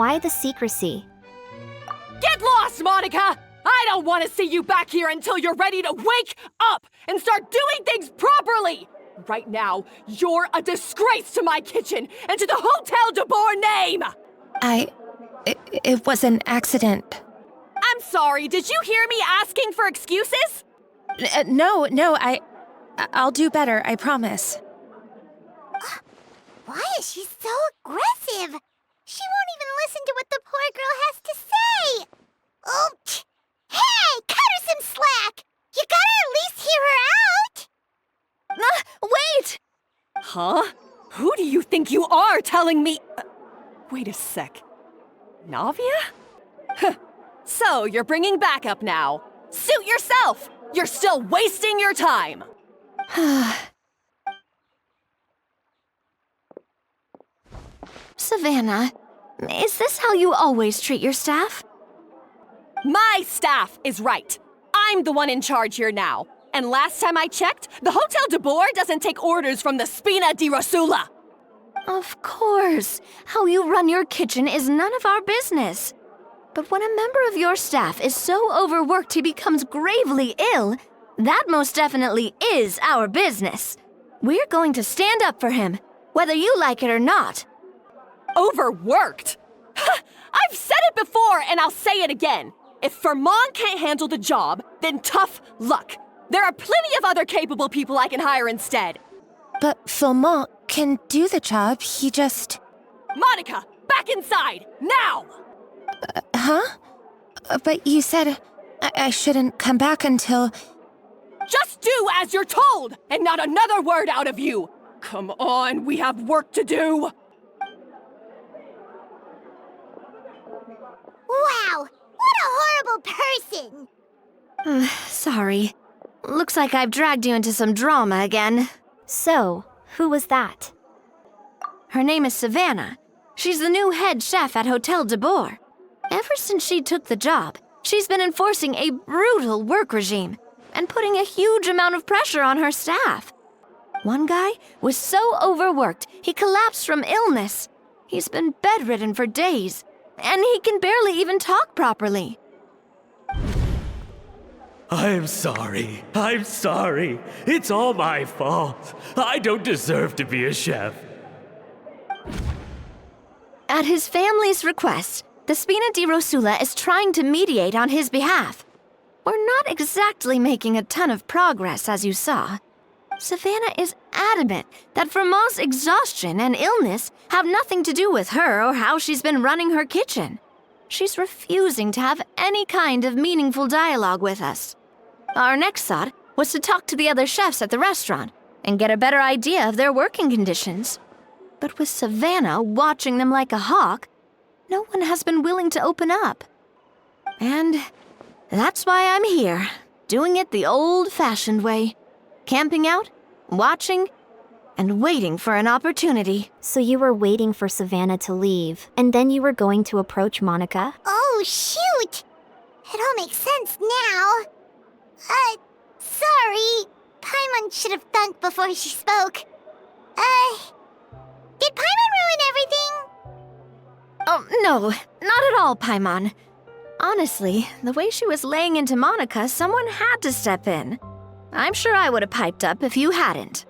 why the secrecy? Get lost, Monica! I don't want to see you back here until you're ready to wake up and start doing things properly! Right now, you're a disgrace to my kitchen and to the Hotel Debord name! It was an accident. I'm sorry, did you hear me asking for excuses? No, I'll do better, I promise. Why is she so aggressive? She won't even listen to what the poor girl has to say. Oh, hey, cut her some slack. You gotta at least hear her out. Wait! Huh? Who do you think you are telling me? Wait a sec. Navia? So, you're bringing backup now. Suit yourself! You're still wasting your time! Savannah, is this how you always treat your staff? My staff is right. I'm the one in charge here now. And last time I checked, the Hotel Debord doesn't take orders from the Spina di Rosula. Of course. How you run your kitchen is none of our business. But when a member of your staff is so overworked he becomes gravely ill, that most definitely is our business. We're going to stand up for him, whether you like it or not. Overworked? I've said it before and I'll say it again. If Fermont can't handle the job, then tough luck. There are plenty of other capable people I can hire instead. But Fermont can do the job, he just... Monica, back inside, now! Huh? But you said I shouldn't come back until... Just do as you're told, and not another word out of you! Come on, we have work to do! Wow, what a horrible person! Sorry. Looks like I've dragged you into some drama again. So, who was that? Her name is Savannah. She's the new head chef at Hotel Debord. Ever since she took the job, she's been enforcing a brutal work regime and putting a huge amount of pressure on her staff. One guy was so overworked, he collapsed from illness. He's been bedridden for days, and he can barely even talk properly. I'm sorry. It's all my fault. I don't deserve to be a chef. At his family's request, the Spina di Rosula is trying to mediate on his behalf. We're not exactly making a ton of progress, as you saw. Savannah is adamant that Fermont's exhaustion and illness have nothing to do with her or how she's been running her kitchen. She's refusing to have any kind of meaningful dialogue with us. Our next thought was to talk to the other chefs at the restaurant and get a better idea of their working conditions. But with Savannah watching them like a hawk, no one has been willing to open up. And that's why I'm here, doing it the old-fashioned way. Camping out, watching, and waiting for an opportunity. So you were waiting for Savannah to leave, and then you were going to approach Monica? Oh, shoot! It all makes sense now. Sorry. Paimon should have thunk before she spoke. Did Paimon ruin everything? Oh, no, not at all, Paimon. Honestly, the way she was laying into Monica, someone had to step in. I'm sure I would have piped up if you hadn't.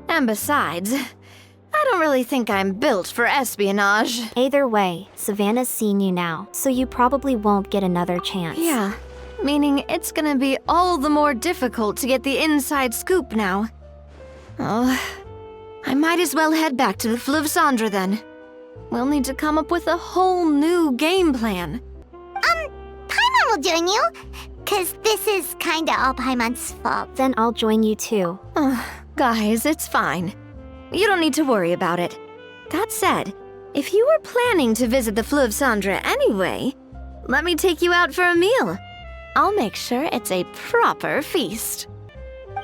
And besides, I don't really think I'm built for espionage. Either way, Savannah's seen you now, so you probably won't get another chance. Yeah, meaning it's gonna be all the more difficult to get the inside scoop now. Oh, I might as well head back to the Fleuve Cendre then. We'll need to come up with a whole new game plan. Paimon will join you, 'cause this is kinda all Paimon's fault. Then I'll join you too. Guys, it's fine. You don't need to worry about it. That said, if you were planning to visit the Fleuve Cendre anyway, let me take you out for a meal. I'll make sure it's a proper feast.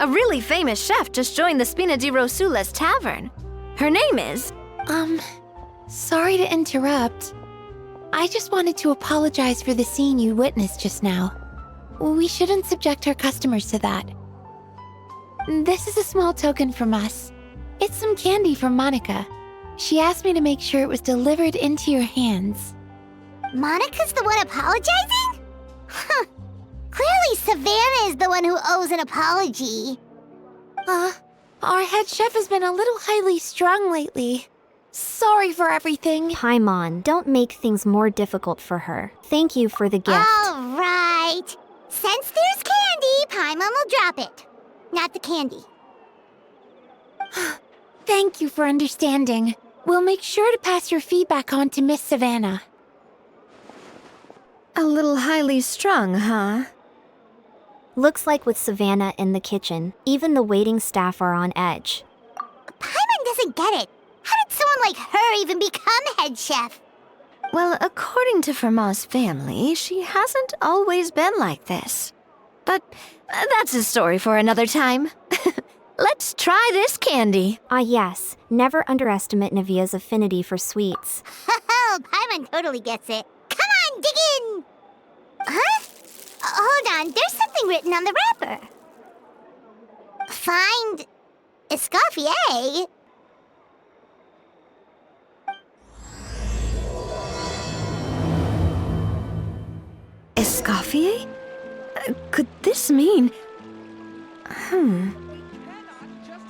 A really famous chef just joined the Spina di Rosula's tavern. Her name is... Sorry to interrupt. I just wanted to apologize for the scene you witnessed just now. We shouldn't subject our customers to that. This is a small token from us. It's some candy from Monica. She asked me to make sure it was delivered into your hands. Monica's the one apologizing? Huh. Clearly Savannah is the one who owes an apology. Our head chef has been a little highly strung lately. Sorry for everything. Paimon, don't make things more difficult for her. Thank you for the gift. All right. Since there's candy, Paimon will drop it. Not the candy. Thank you for understanding. We'll make sure to pass your feedback on to Miss Savannah. A little highly strung, huh? Looks like with Savannah in the kitchen, even the waiting staff are on edge. Paimon doesn't get it. How did someone like her even become head chef? Well, according to Fermat's family, she hasn't always been like this. But that's a story for another time. Let's try this candy. Ah yes, never underestimate Nevia's affinity for sweets. Oh, Paimon totally gets it. Come on, dig in! Huh? Hold on, there's something written on the wrapper. Find Escoffier? Escoffier? Could this mean...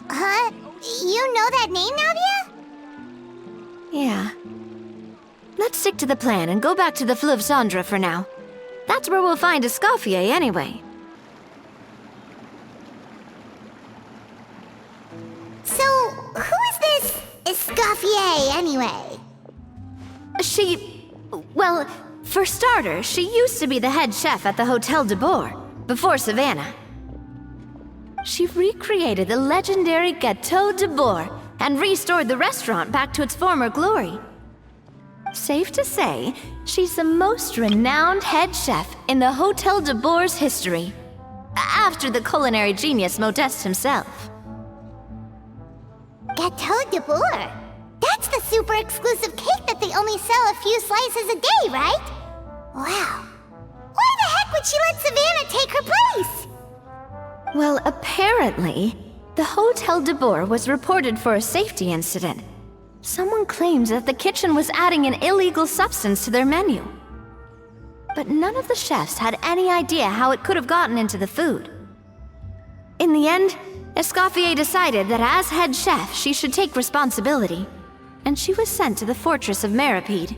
Huh? You know that name, Navia? Yeah. Let's stick to the plan and go back to the Fleuve Cendre for now. That's where we'll find Escoffier anyway. So, who is this Escoffier anyway? Well, for starters, she used to be the head chef at the Hotel Debord, before Savannah. She recreated the legendary Chateau Debord and restored the restaurant back to its former glory. Safe to say, she's the most renowned head chef in the Hotel Debord's history, after the culinary genius Modeste himself. Chateau Debord? That's the super exclusive cake that they only sell a few slices a day, right? Wow. Why the heck would she let Savannah take her place? Well, apparently, the Hotel Debord was reported for a safety incident. Someone claims that the kitchen was adding an illegal substance to their menu. But none of the chefs had any idea how it could have gotten into the food. In the end, Escoffier decided that as head chef, she should take responsibility, and she was sent to the fortress of Narakeet.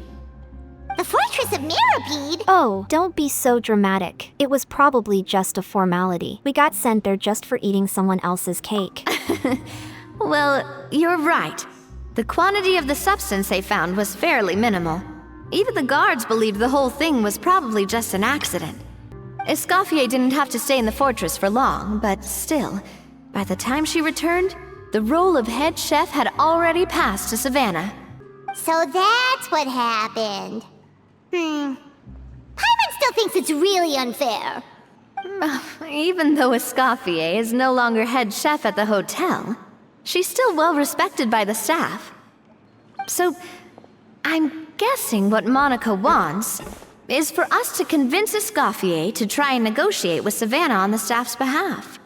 The Fortress of Narakeet? Oh, don't be so dramatic. It was probably just a formality. We got sent there just for eating someone else's cake. Well, you're right. The quantity of the substance they found was fairly minimal. Even the guards believed the whole thing was probably just an accident. Escoffier didn't have to stay in the fortress for long, but still, by the time she returned, the role of head chef had already passed to Savannah. So that's what happened. Paimon still thinks it's really unfair. Even though Escoffier is no longer head chef at the hotel, she's still well respected by the staff. So, I'm guessing what Monica wants is for us to convince Escoffier to try and negotiate with Savannah on the staff's behalf.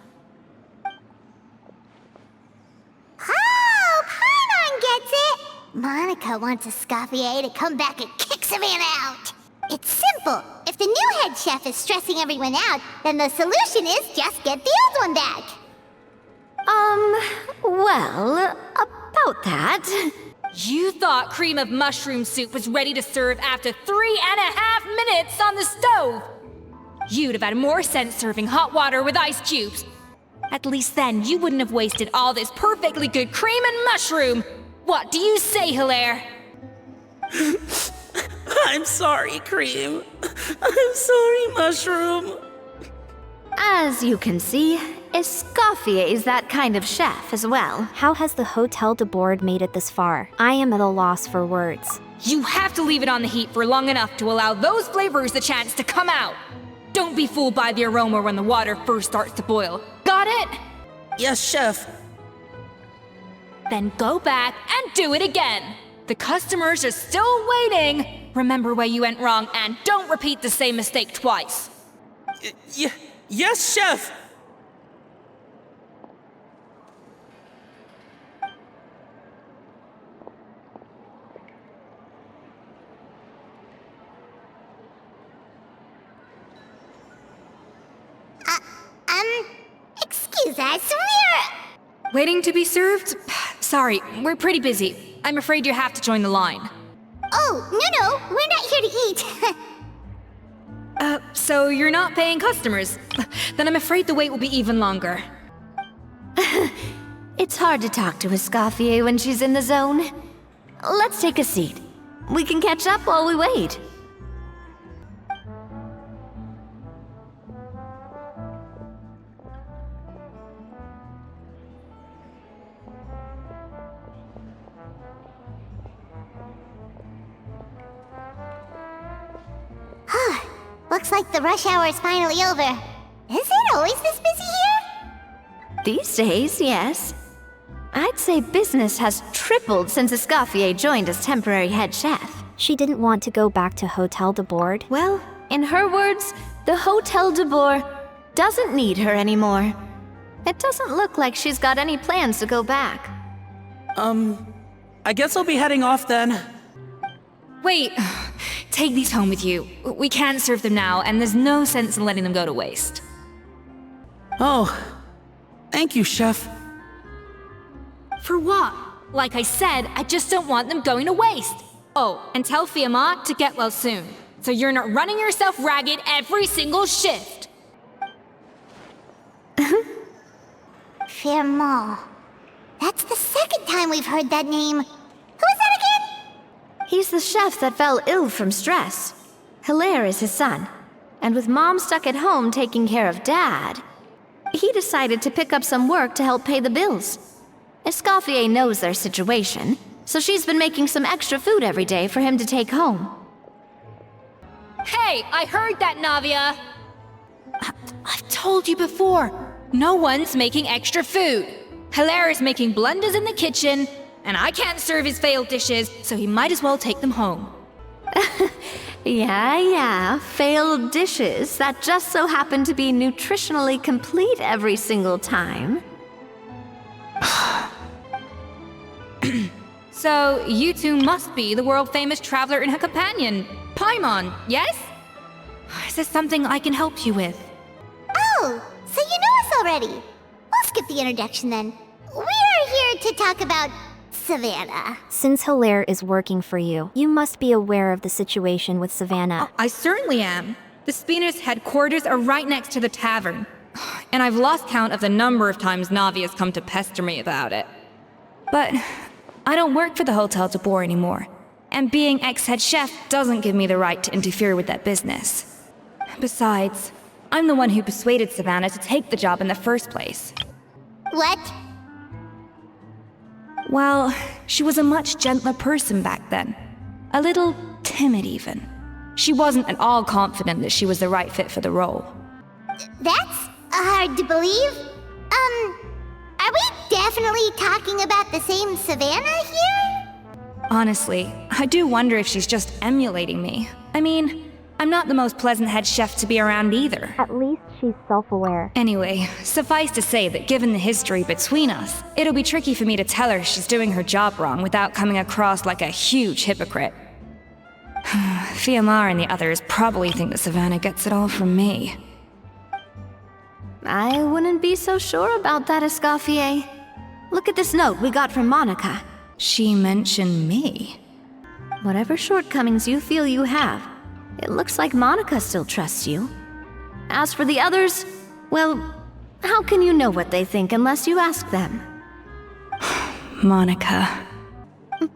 Oh, Paimon gets it! Monica wants Escoffier to come back and kick Savannah out. It's simple. If the new head chef is stressing everyone out, then the solution is just get the old one back. Well, about that... You thought cream of mushroom soup was ready to serve after 3.5 minutes on the stove! You'd have had more sense serving hot water with ice cubes. At least then you wouldn't have wasted all this perfectly good cream and mushroom! What do you say, Hilaire? I'm sorry, Cream. I'm sorry, Mushroom. As you can see, Escoffier is that kind of chef as well. How has the Hotel Debord made it this far? I am at a loss for words. You have to leave it on the heat for long enough to allow those flavors the chance to come out. Don't be fooled by the aroma when the water first starts to boil. Got it? Yes, Chef. Then go back and do it again. The customers are still waiting. Remember where you went wrong and don't repeat the same mistake twice. Yes, Chef. princess. We're... Waiting to be served? Sorry, we're pretty busy. I'm afraid you have to join the line. Oh, no, we're not here to eat. So you're not paying customers? Then I'm afraid the wait will be even longer. It's hard to talk to Escoffier when she's in the zone. Let's take a seat. We can catch up while we wait. Looks like the rush hour is finally over. Is it always this busy here? These days, yes. I'd say business has tripled since Escoffier joined as temporary head chef. She didn't want to go back to Hotel Debord. Well, in her words, the Hotel Debord doesn't need her anymore. It doesn't look like she's got any plans to go back. I guess I'll be heading off then. Wait, take these home with you. We can't serve them now, and there's no sense in letting them go to waste. Oh, thank you, Chef. For what? Like I said, I just don't want them going to waste. Oh, and tell Fiamma to get well soon, so you're not running yourself ragged every single shift. Fiamma. That's the second time we've heard that name. Who is that again? He's the chef that fell ill from stress. Hilaire is his son. And with Mom stuck at home taking care of Dad, he decided to pick up some work to help pay the bills. Escoffier knows their situation, so she's been making some extra food every day for him to take home. Hey, I heard that, Navia! I've told you before, no one's making extra food. Hilaire is making blunders in the kitchen, and I can't serve his failed dishes, so he might as well take them home. Yeah, failed dishes that just so happen to be nutritionally complete every single time. So, you two must be the world-famous traveler and her companion, Paimon, yes? Is there something I can help you with? Oh, so you know us already. We'll skip the introduction then. We're here to talk about Savannah. Since Hilaire is working for you, you must be aware of the situation with Savannah. I certainly am. The Spina's headquarters are right next to the tavern. And I've lost count of the number of times Navi has come to pester me about it. But I don't work for the Hotel Debord anymore, and being ex-head chef doesn't give me the right to interfere with that business. Besides, I'm the one who persuaded Savannah to take the job in the first place. What? Well, she was a much gentler person back then. A little timid even. She wasn't at all confident that she was the right fit for the role. That's hard to believe. Are we definitely talking about the same Savannah here? Honestly, I do wonder if she's just emulating me. I mean, I'm not the most pleasant head chef to be around either. At least she's self-aware. Anyway, suffice to say that given the history between us, it'll be tricky for me to tell her she's doing her job wrong without coming across like a huge hypocrite. Fiamma and the others probably think that Savannah gets it all from me. I wouldn't be so sure about that, Escoffier. Look at this note we got from Monica. She mentioned me. Whatever shortcomings you feel you have, it looks like Monica still trusts you. As for the others, well, how can you know what they think unless you ask them? Monica.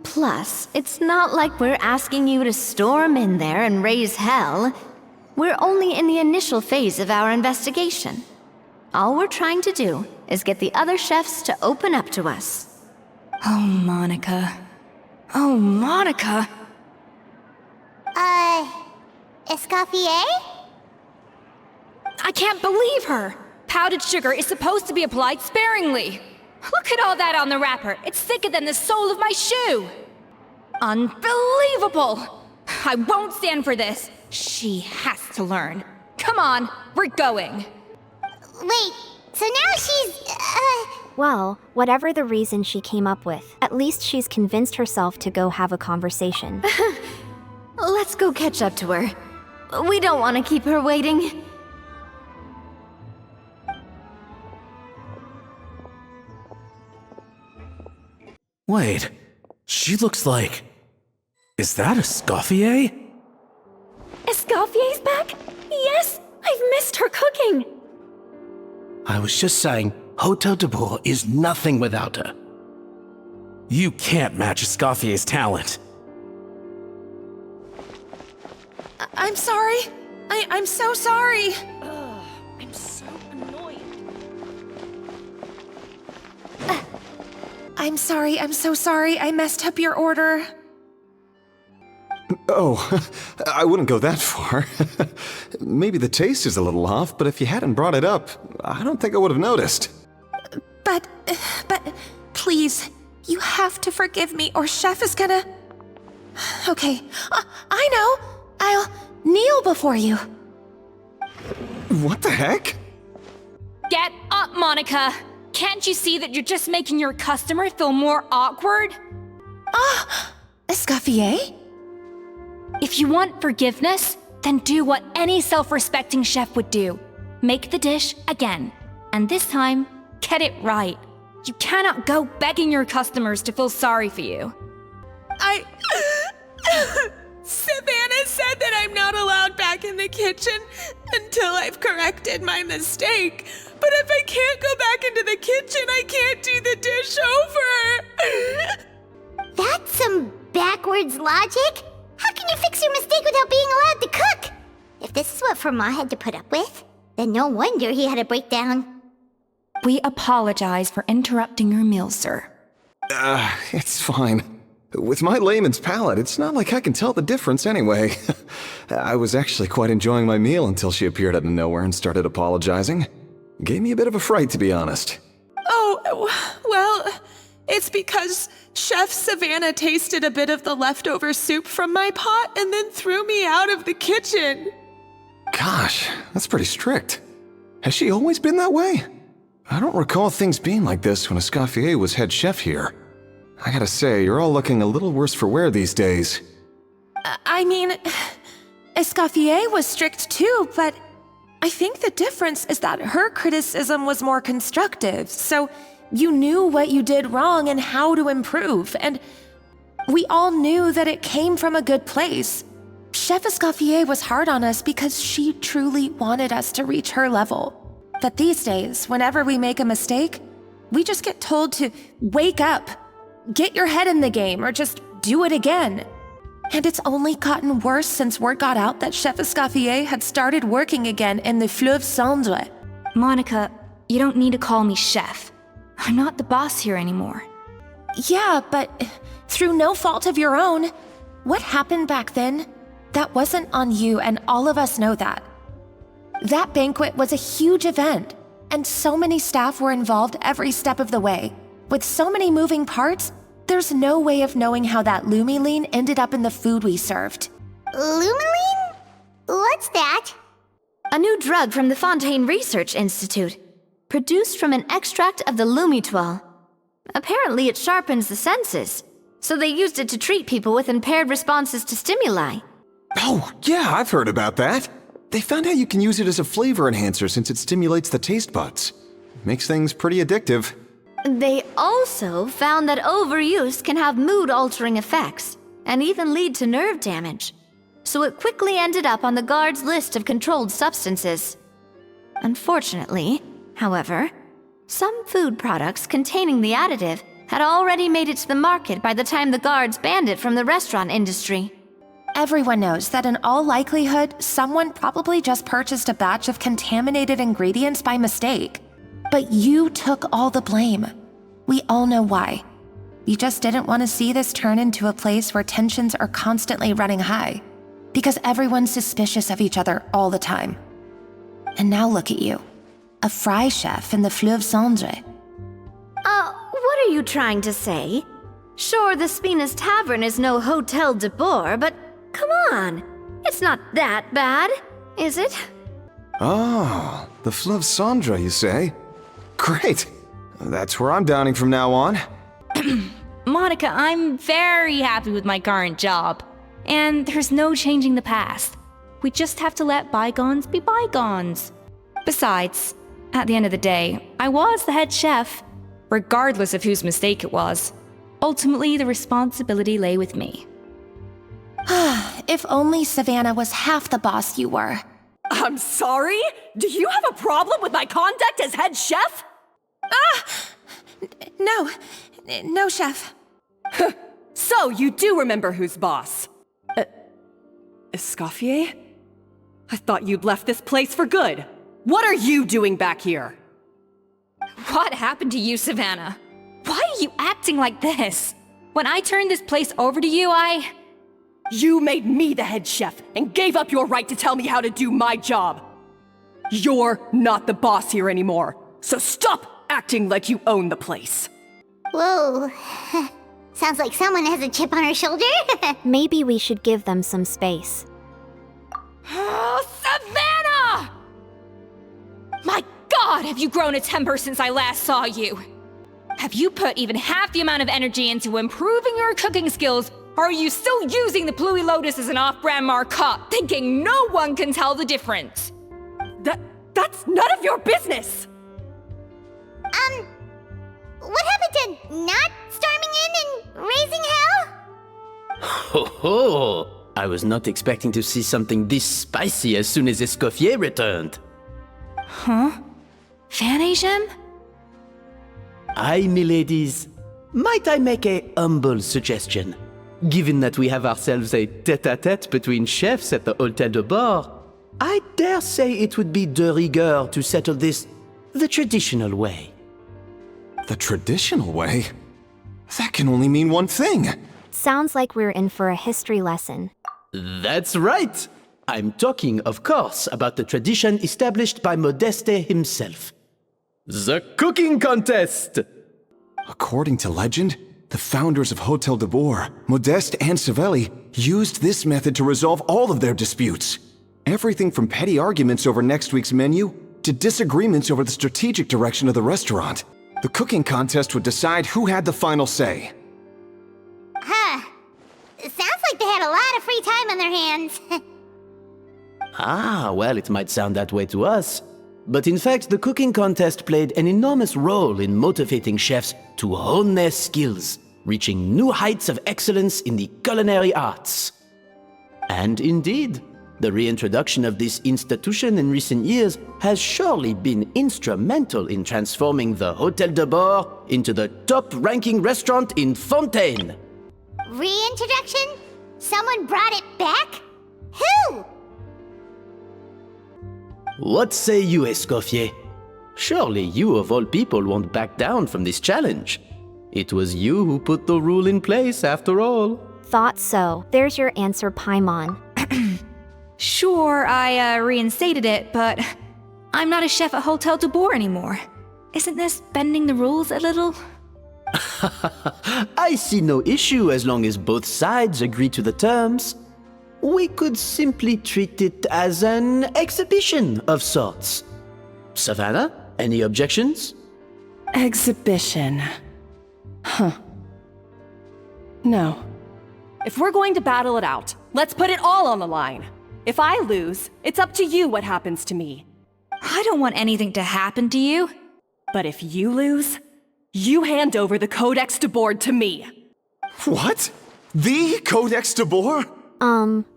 Plus, it's not like we're asking you to storm in there and raise hell. We're only in the initial phase of our investigation. All we're trying to do is get the other chefs to open up to us. Oh, Monica. Oh, Monica! Escoffier? I can't believe her! Powdered sugar is supposed to be applied sparingly. Look at all that on the wrapper. It's thicker than the sole of my shoe. Unbelievable! I won't stand for this. She has to learn. Come on, we're going. Wait, so now she's, Well, whatever the reason she came up with, at least she's convinced herself to go have a conversation. Let's go catch up to her. We don't want to keep her waiting. Wait, she looks like... Is that Escoffier? Escoffier's back? Yes! I've missed her cooking! I was just saying, Hotel Debord is nothing without her. You can't match Escoffier's talent. I'm sorry. I'm so sorry. I'm so annoyed. I'm sorry. I'm so sorry. I messed up your order. Oh, I wouldn't go that far. Maybe the taste is a little off, but if you hadn't brought it up, I don't think I would have noticed. But, please, you have to forgive me or Chef is gonna... Okay, I know. I'll kneel before you. What the heck? Get up, Monica! Can't you see that you're just making your customer feel more awkward? Escoffier? If you want forgiveness, then do what any self-respecting chef would do. Make the dish again. And this time, get it right. You cannot go begging your customers to feel sorry for you. Savannah said that I'm not allowed back in the kitchen until I've corrected my mistake. But if I can't go back into the kitchen, I can't do the dish over. That's some backwards logic. How can you fix your mistake without being allowed to cook? If this is what Fermat had to put up with, then no wonder he had a breakdown. We apologize for interrupting your meal, sir. It's fine. With my layman's palate, it's not like I can tell the difference anyway. I was actually quite enjoying my meal until she appeared out of nowhere and started apologizing. Gave me a bit of a fright, to be honest. Oh, well, it's because Chef Savannah tasted a bit of the leftover soup from my pot and then threw me out of the kitchen. Gosh, that's pretty strict. Has she always been that way? I don't recall things being like this when Escoffier was head chef here. I gotta say, you're all looking a little worse for wear these days. I mean, Escoffier was strict too, but I think the difference is that her criticism was more constructive, so you knew what you did wrong and how to improve, and we all knew that it came from a good place. Chef Escoffier was hard on us because she truly wanted us to reach her level. But these days, whenever we make a mistake, we just get told to wake up, get your head in the game, or just do it again. And it's only gotten worse since word got out that Chef Escoffier had started working again in the Fleuve Cendre. Monica, you don't need to call me chef. I'm not the boss here anymore. Yeah, but through no fault of your own, what happened back then, that wasn't on you, and all of us know that. That banquet was a huge event, and so many staff were involved every step of the way. With so many moving parts, there's no way of knowing how that Lumine ended up in the food we served. Lumine? What's that? A new drug from the Fontaine Research Institute, produced from an extract of the Lumitoile. Apparently it sharpens the senses, so they used it to treat people with impaired responses to stimuli. Oh, yeah, I've heard about that. They found out you can use it as a flavor enhancer since it stimulates the taste buds. Makes things pretty addictive. They also found that overuse can have mood-altering effects, and even lead to nerve damage. So it quickly ended up on the guards' list of controlled substances. Unfortunately, however, some food products containing the additive had already made it to the market by the time the guards banned it from the restaurant industry. Everyone knows that in all likelihood, someone probably just purchased a batch of contaminated ingredients by mistake. But you took all the blame. We all know why. You just didn't want to see this turn into a place where tensions are constantly running high, because everyone's suspicious of each other all the time. And now look at you, a fry chef in the Fleuve Cendre. What are you trying to say? Sure, the Spina's Tavern is no Hotel Debord, but come on, it's not that bad, is it? Oh, the Fleuve Cendre, you say? Great. That's where I'm dining from now on. Monica, I'm very happy with my current job. And there's no changing the past. We just have to let bygones be bygones. Besides, at the end of the day, I was the head chef, regardless of whose mistake it was. ultimately the responsibility lay with me. If only Savannah was half the boss you were. I'm sorry? Do you have a problem with my conduct as head chef? No, Chef. So, you do remember who's boss? Escoffier? I thought you'd left this place for good. What are you doing back here? What happened to you, Savannah? Why are you acting like this? When I turned this place over to you, You made me the head chef and gave up your right to tell me how to do my job. You're not the boss here anymore, so stop acting like you own the place. Whoa. Sounds like someone has a chip on her shoulder. Maybe we should give them some space. Oh, Savannah! My God, have you grown a temper since I last saw you? Have you put even half the amount of energy into improving your cooking skills, or are you still using the Pluie Lotus as an off-brand marcotte, thinking no one can tell the difference? That's none of your business! What happened to not storming in and raising hell? Ho ho! I was not expecting to see something this spicy as soon as Escoffier returned. Huh? Fan Asian? Aye, miladies. Might I make a humble suggestion? Given that we have ourselves a tête-à-tête between chefs at the Hotel Debord, I dare say it would be de rigueur to settle this the traditional way. The traditional way? That can only mean one thing. Sounds like we're in for a history lesson. That's right! I'm talking, of course, about the tradition established by Modeste himself. The cooking contest! According to legend, the founders of Hotel Debord, Modeste and Savelli, used this method to resolve all of their disputes. Everything from petty arguments over next week's menu to disagreements over the strategic direction of the restaurant. The cooking contest would decide who had the final say. It sounds like they had a lot of free time on their hands. Ah, well, it might sound that way to us. But in fact, the cooking contest played an enormous role in motivating chefs to hone their skills, reaching new heights of excellence in the culinary arts. And indeed, the reintroduction of this institution in recent years has surely been instrumental in transforming the Hotel Debord into the top-ranking restaurant in Fontaine. Reintroduction? Someone brought it back? Who? What say you, Escoffier? Surely you of all people won't back down from this challenge. It was you who put the rule in place, after all. Thought so. There's your answer, Paimon. Sure, I reinstated it, but I'm not a chef at Hotel Debord anymore. Isn't this bending the rules a little? I see no issue as long as both sides agree to the terms. We could simply treat it as an exhibition of sorts. Savannah, any objections? Exhibition. Huh. No. If we're going to battle it out, let's put it all on the line. If I lose, it's up to you what happens to me. I don't want anything to happen to you. But if you lose, you hand over the Codex Debord to me. What? The Codex Debord?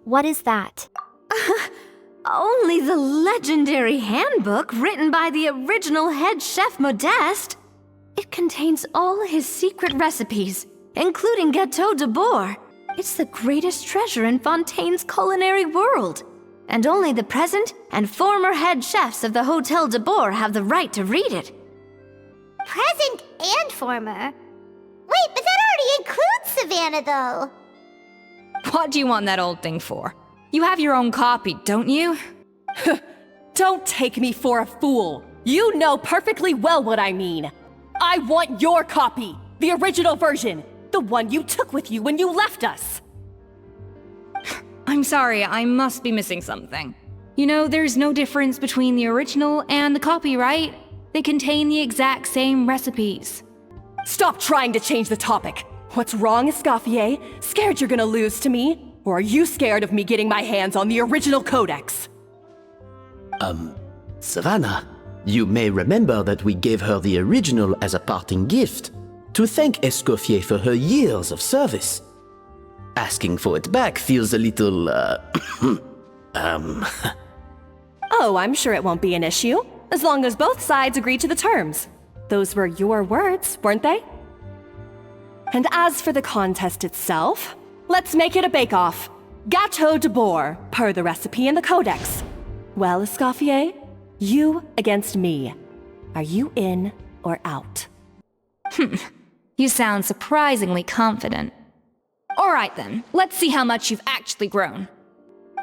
What is that? Only the legendary handbook written by the original head chef Modeste. It contains all his secret recipes, including Gâteau Debord. It's the greatest treasure in Fontaine's culinary world. And only the present and former head chefs of the Hotel Debord have the right to read it. Present and former? Wait, but that already includes Savannah, though. What do you want that old thing for? You have your own copy, don't you? Don't take me for a fool. You know perfectly well what I mean. I want your copy, the original version, the one you took with you when you left us. I'm sorry, I must be missing something. You know, there's no difference between the original and the copy, right? They contain the exact same recipes. Stop trying to change the topic. What's wrong, Escoffier? Scared you're gonna lose to me? Or are you scared of me getting my hands on the original codex? Savannah, you may remember that we gave her the original as a parting gift. to thank Escoffier for her years of service. Asking for it back feels a little, Oh, I'm sure it won't be an issue, as long as both sides agree to the terms. Those were your words, weren't they? And as for the contest itself, let's make it a bake-off. Gâteau Debord, per the recipe in the codex. Well, Escoffier, you against me. Are you in or out? You sound surprisingly confident. All right then, let's see how much you've actually grown.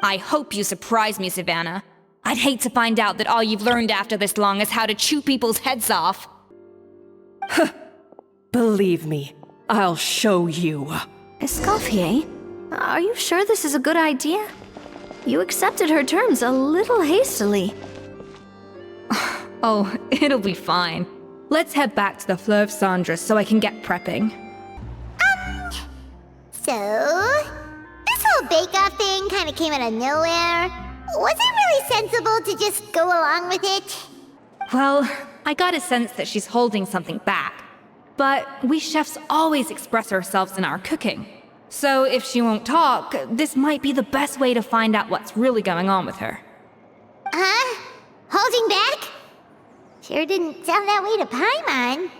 I hope you surprise me, Savannah. I'd hate to find out that all you've learned after this long is how to chew people's heads off. Believe me, I'll show you. Escoffier, are you sure this is a good idea? You accepted her terms a little hastily. Oh, it'll be fine. Let's head back to the Fleuve Cendres so I can get prepping. So, this whole bake-off thing kind of came out of nowhere. Was it really sensible to just go along with it? Well, I got a sense that she's holding something back. But we chefs always express ourselves in our cooking. So if she won't talk, this might be the best way to find out what's really going on with her. Huh? Holding back? Sure didn't sound that way to Paimon.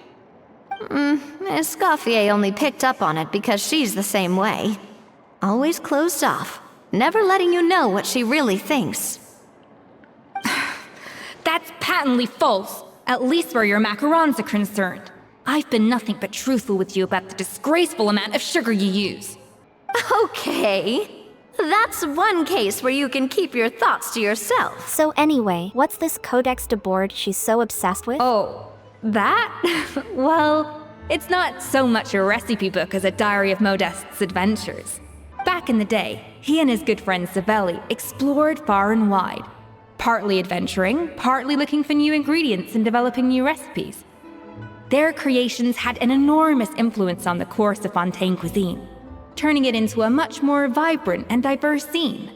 Escoffier only picked up on it because she's the same way. Always closed off, never letting you know what she really thinks. That's patently false, at least where your macarons are concerned. I've been nothing but truthful with you about the disgraceful amount of sugar you use. Okay. That's one case where you can keep your thoughts to yourself. So anyway, what's this Codex Debord she's so obsessed with? Oh, that? Well, it's not so much a recipe book as a diary of Modeste's adventures. Back in the day, he and his good friend Savelli explored far and wide, partly adventuring, partly looking for new ingredients and developing new recipes. Their creations had an enormous influence on the course of Fontaine cuisine, turning it into a much more vibrant and diverse scene.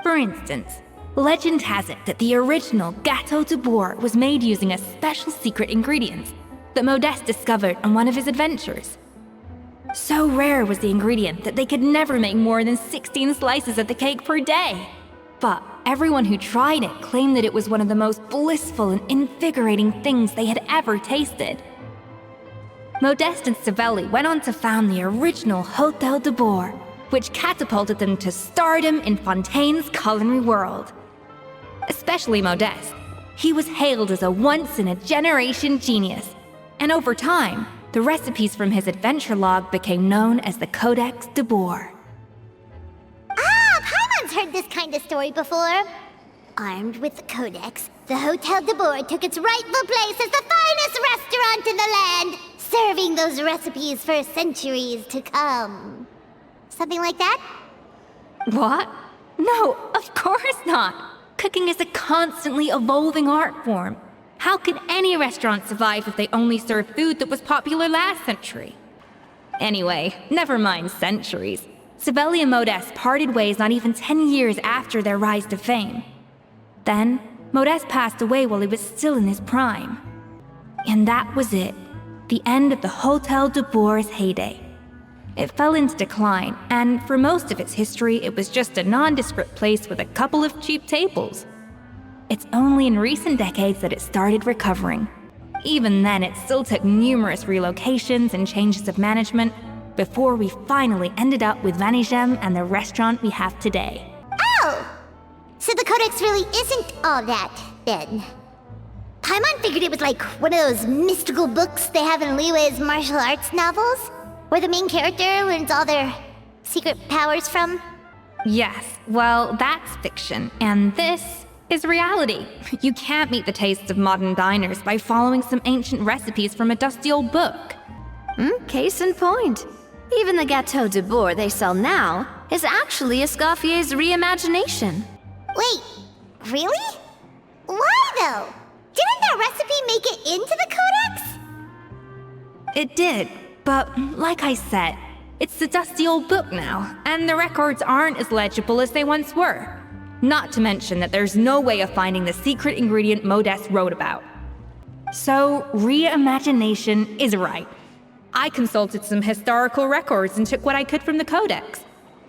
For instance, legend has it that the original Gâteau Debord was made using a special secret ingredient that Modeste discovered on one of his adventures. So rare was the ingredient that they could never make more than 16 slices of the cake per day. But everyone who tried it claimed that it was one of the most blissful and invigorating things they had ever tasted. Modeste and Savelli went on to found the original Hotel Debord, which catapulted them to stardom in Fontaine's culinary world. Especially Modeste. He was hailed as a once-in-a-generation genius, and over time, the recipes from his adventure log became known as the Codex Debord. Paimon's heard this kind of story before. Armed with the Codex, the Hotel Debord took its rightful place as the finest restaurant in the land, serving those recipes for centuries to come. Something like that? What? No, of course not! Cooking is a constantly evolving art form. How could any restaurant survive if they only served food that was popular last century? Anyway, never mind centuries. Savelli and Modeste parted ways not even 10 years after their rise to fame. Then, Modeste passed away while he was still in his prime. And that was it. The end of the Hotel Debord's heyday. It fell into decline, and for most of its history, it was just a nondescript place with a couple of cheap tables. It's only in recent decades that it started recovering. Even then, it still took numerous relocations and changes of management before we finally ended up with Vanigem and the restaurant we have today. Oh! So the Codex really isn't all that, then. Paimon figured it was like one of those mystical books they have in Liyue's martial arts novels, where the main character learns all their secret powers from. Yes, well, that's fiction, and this is reality. You can't meet the tastes of modern diners by following some ancient recipes from a dusty old book. Case in point. Even the Gâteau Debord they sell now is actually Escoffier's reimagination. Wait, really? Why though? Didn't that recipe make it into the Codex? It did, but like I said, it's the dusty old book now, and the records aren't as legible as they once were. Not to mention that there's no way of finding the secret ingredient Modeste wrote about. So, reimagination is right. I consulted some historical records and took what I could from the codex.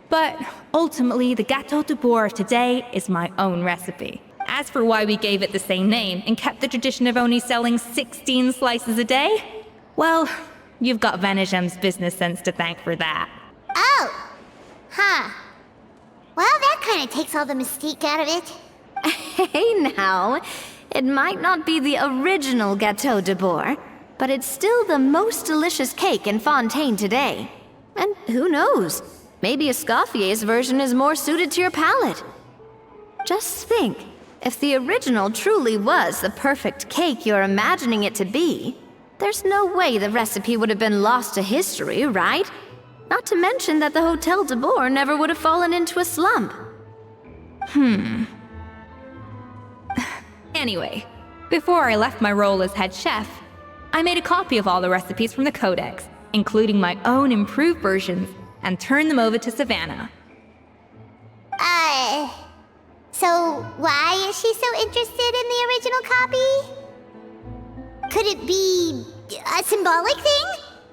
But ultimately, the Gâteau Debord of today is my own recipe. As for why we gave it the same name and kept the tradition of only selling 16 slices a day, well, you've got Venegem's business sense to thank for that. Oh! Huh. Well, that kind of takes all the mystique out of it. Hey now, it might not be the original Gâteau Debord, but it's still the most delicious cake in Fontaine today. And who knows, maybe Escoffier's version is more suited to your palate. Just think, if the original truly was the perfect cake you're imagining it to be, there's no way the recipe would have been lost to history, right? Not to mention that the Hotel Debord never would have fallen into a slump. Anyway, before I left my role as head chef, I made a copy of all the recipes from the codex, including my own improved versions, and turned them over to Savannah. So why is she so interested in the original copy? Could it be a symbolic thing?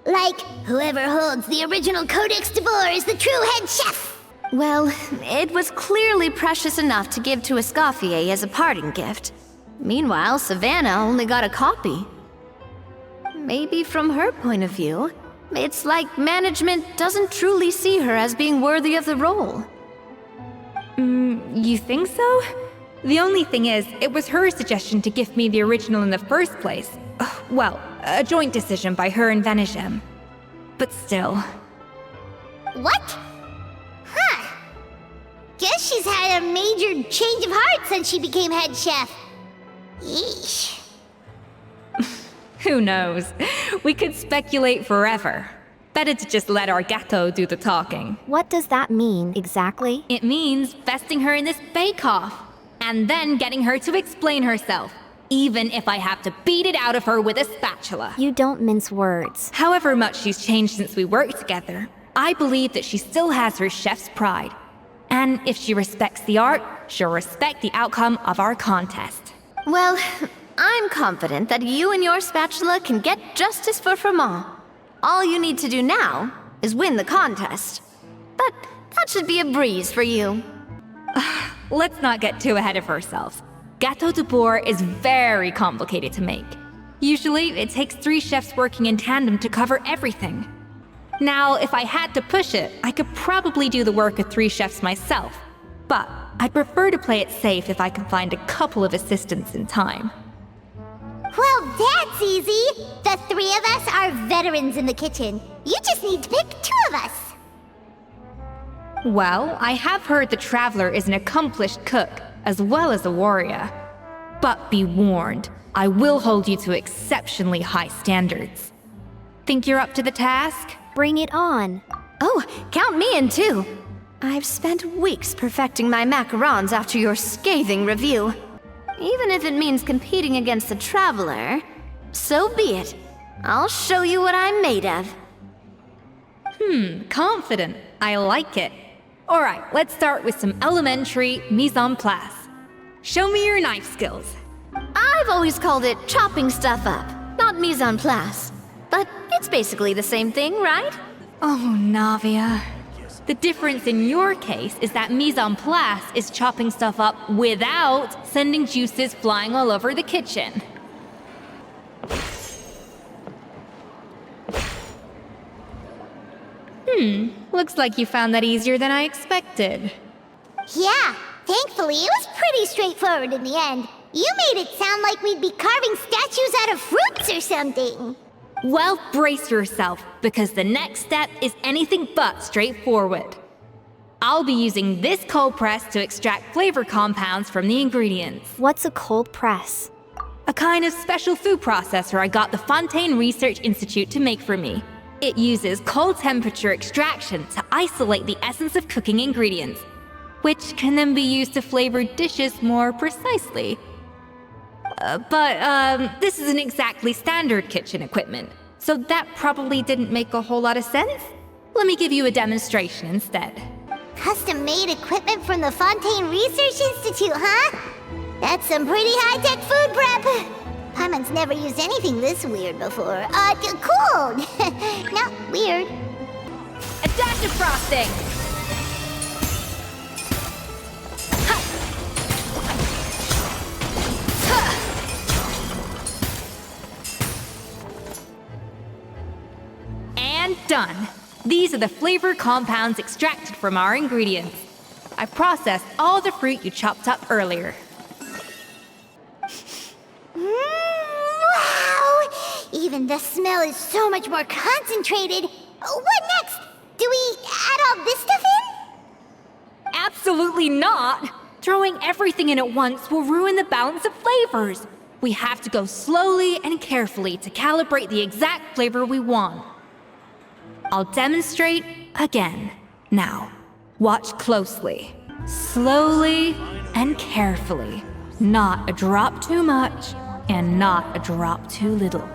Like, whoever holds the original Codex Debord is the true head chef? Well, it was clearly precious enough to give to Escoffier as a parting gift. Meanwhile, Savannah only got a copy. Maybe from her point of view, it's like management doesn't truly see her as being worthy of the role. You think so? The only thing is, it was her suggestion to give me the original in the first place. Well, a joint decision by her and Venegem. But still. What? Huh. Guess she's had a major change of heart since she became head chef. Yeesh. Who knows? We could speculate forever. Better to just let our gâteau do the talking. What does that mean, exactly? It means besting her in this bake-off, and then getting her to explain herself, even if I have to beat it out of her with a spatula. You don't mince words. However much she's changed since we worked together, I believe that she still has her chef's pride. And if she respects the art, she'll respect the outcome of our contest. Well, I'm confident that you and your spatula can get justice for Froment. All you need to do now is win the contest. But that should be a breeze for you. Let's not get too ahead of ourselves. Gâteau Debord is very complicated to make. Usually, it takes 3 chefs working in tandem to cover everything. Now, if I had to push it, I could probably do the work of 3 chefs myself. But I'd prefer to play it safe if I can find a couple of assistants in time. Well, that's easy. The 3 of us are veterans in the kitchen. You just need to pick 2 of us. Well, I have heard the Traveler is an accomplished cook, as well as a warrior. But be warned, I will hold you to exceptionally high standards. Think you're up to the task? Bring it on. Oh, count me in too. I've spent weeks perfecting my macarons after your scathing review. Even if it means competing against the Traveler, so be it. I'll show you what I'm made of. Confident. I like it. Alright, let's start with some elementary mise en place. Show me your knife skills. I've always called it chopping stuff up, not mise en place. But it's basically the same thing, right? Oh, Navia. The difference in your case is that mise en place is chopping stuff up without sending juices flying all over the kitchen. Looks like you found that easier than I expected. Yeah, thankfully it was pretty straightforward in the end. You made it sound like we'd be carving statues out of fruits or something. Well, brace yourself, because the next step is anything but straightforward. I'll be using this cold press to extract flavor compounds from the ingredients. What's a cold press? A kind of special food processor I got the Fontaine Research Institute to make for me. It uses cold temperature extraction to isolate the essence of cooking ingredients, which can then be used to flavor dishes more precisely. But this isn't exactly standard kitchen equipment, so that probably didn't make a whole lot of sense. Let me give you a demonstration instead. Custom-made equipment from the Fontaine Research Institute, huh? That's some pretty high-tech food prep. Paimon's never used anything this weird before. Cool! Not weird. A dash of frosting! And done. These are the flavor compounds extracted from our ingredients. I've processed all the fruit you chopped up earlier. Wow! Even the smell is so much more concentrated. What next? Do we add all this stuff in? Absolutely not! Throwing everything in at once will ruin the balance of flavors. We have to go slowly and carefully to calibrate the exact flavor we want. I'll demonstrate again. Now, watch closely. Slowly and carefully. Not a drop too much, and not a drop too little.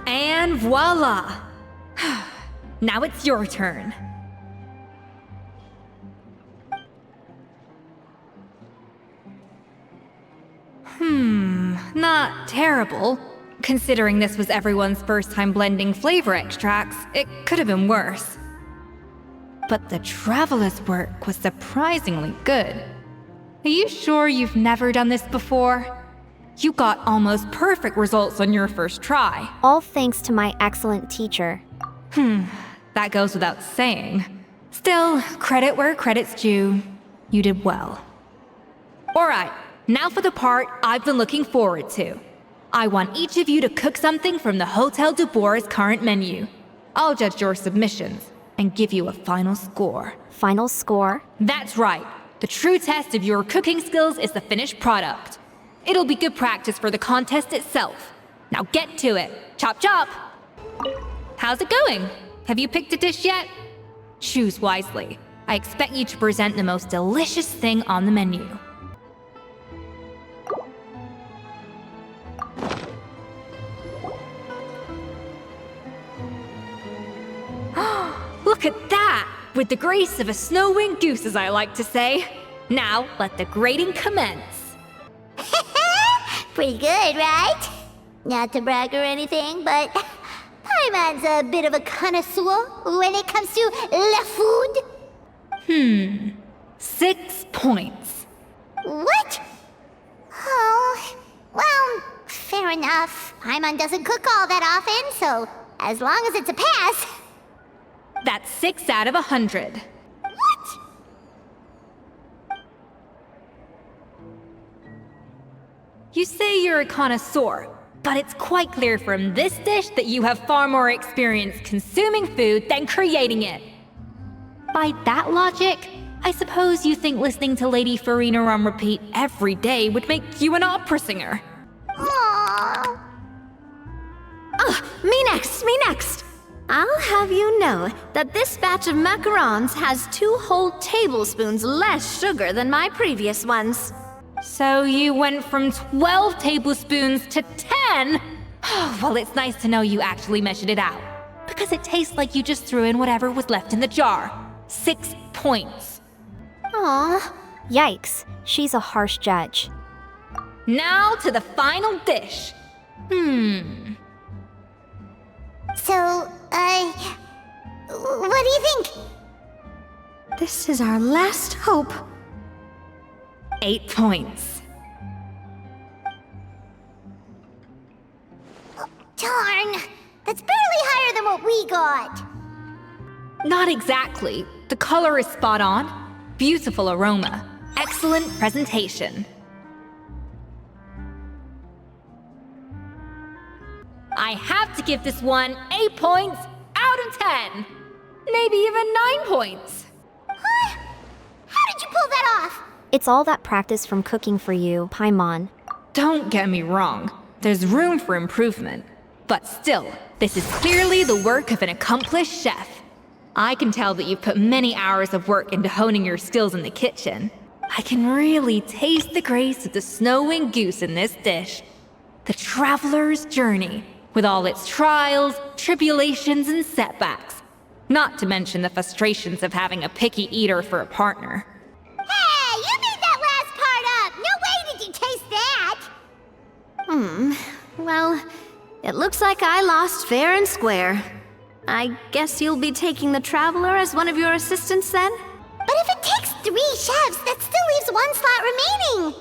And voila! Now it's your turn. Not terrible. Considering this was everyone's first time blending flavor extracts, it could have been worse. But the traveler's work was surprisingly good. Are you sure you've never done this before? You got almost perfect results on your first try. All thanks to my excellent teacher. That goes without saying. Still, credit where credit's due. You did well. Alright, now for the part I've been looking forward to. I want each of you to cook something from the Hotel Debord's current menu. I'll judge your submissions and give you a final score. Final score? That's right. The true test of your cooking skills is the finished product. It'll be good practice for the contest itself. Now get to it. Chop chop! How's it going? Have you picked a dish yet? Choose wisely. I expect you to present the most delicious thing on the menu. Look at that! With the grace of a snow-winged goose, as I like to say. Now, let the grating commence. Pretty good, right? Not to brag or anything, but Paimon's a bit of a connoisseur when it comes to la food. 6 points. What? Oh, well, fair enough. Paimon doesn't cook all that often, so as long as it's a pass. That's 6 out of 100. What? You say you're a connoisseur, but it's quite clear from this dish that you have far more experience consuming food than creating it. By that logic, I suppose you think listening to Lady Farina on repeat every day would make you an opera singer. Aww. Me next! I'll have you know that this batch of macarons has 2 whole tablespoons less sugar than my previous ones. So you went from 12 tablespoons to 10? Well, it's nice to know you actually measured it out. Because it tastes like you just threw in whatever was left in the jar. 6 points. Aw. Yikes, she's a harsh judge. Now to the final dish. So, what do you think? This is our last hope. 8 points. Darn, that's barely higher than what we got. Not exactly. The color is spot on. Beautiful aroma. Excellent presentation. I have to give this one 8 points out of 10. Maybe even 9 points. Huh? How did you pull that off? It's all that practice from cooking for you, Paimon. Don't get me wrong. There's room for improvement. But still, this is clearly the work of an accomplished chef. I can tell that you've put many hours of work into honing your skills in the kitchen. I can really taste the grace of the snowing goose in this dish. The traveler's journey, with all its trials, tribulations, and setbacks. Not to mention the frustrations of having a picky eater for a partner. Hey, you made that last part up! No way did you taste that! Well, it looks like I lost fair and square. I guess you'll be taking the Traveler as one of your assistants then? But if it takes 3 chefs, that still leaves 1 slot remaining.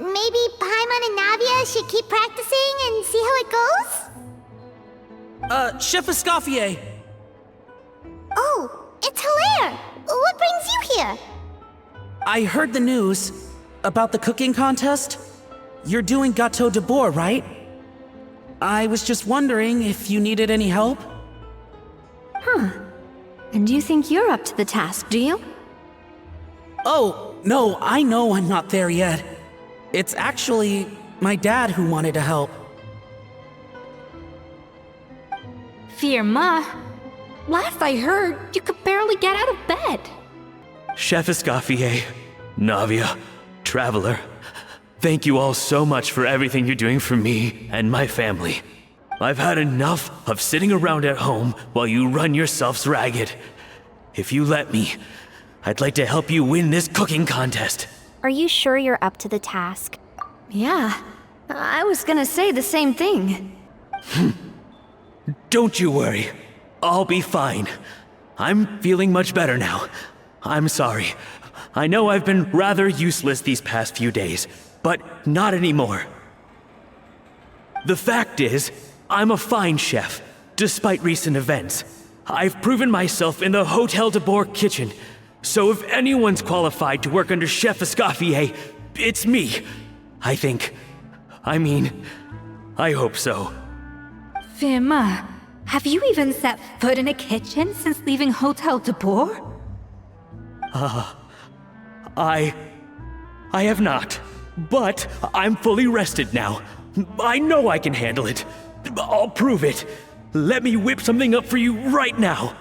Maybe Paimon and Navia should keep practicing and see how it goes? Chef Escoffier! Oh, it's Hilaire! What brings you here? I heard the news about the cooking contest. You're doing Hotel Debord, right? I was just wondering if you needed any help? And you think you're up to the task, do you? Oh, no, I know I'm not there yet. It's actually my dad who wanted to help. Firma, last I heard, you could barely get out of bed. Chef Escoffier, Navia, Traveler, thank you all so much for everything you're doing for me and my family. I've had enough of sitting around at home while you run yourselves ragged. If you let me, I'd like to help you win this cooking contest. Are you sure you're up to the task? Yeah, I was gonna say the same thing. Don't you worry. I'll be fine. I'm feeling much better now. I'm sorry. I know I've been rather useless these past few days, but not anymore. The fact is, I'm a fine chef, despite recent events. I've proven myself in the Hotel Debord kitchen, so if anyone's qualified to work under Chef Escoffier, it's me. I think. I hope so. Firma, have you even set foot in a kitchen since leaving Hotel Debord? I have not, but I'm fully rested now. I know I can handle it. I'll prove it. Let me whip something up for you right now.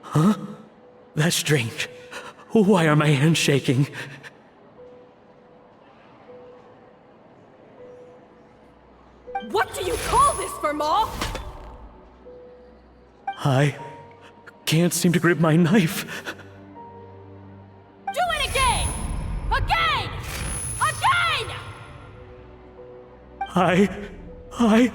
Huh? That's strange. Why are my hands shaking? What do you call this, Firma? I can't seem to grip my knife. Do it again! Again! Again! I...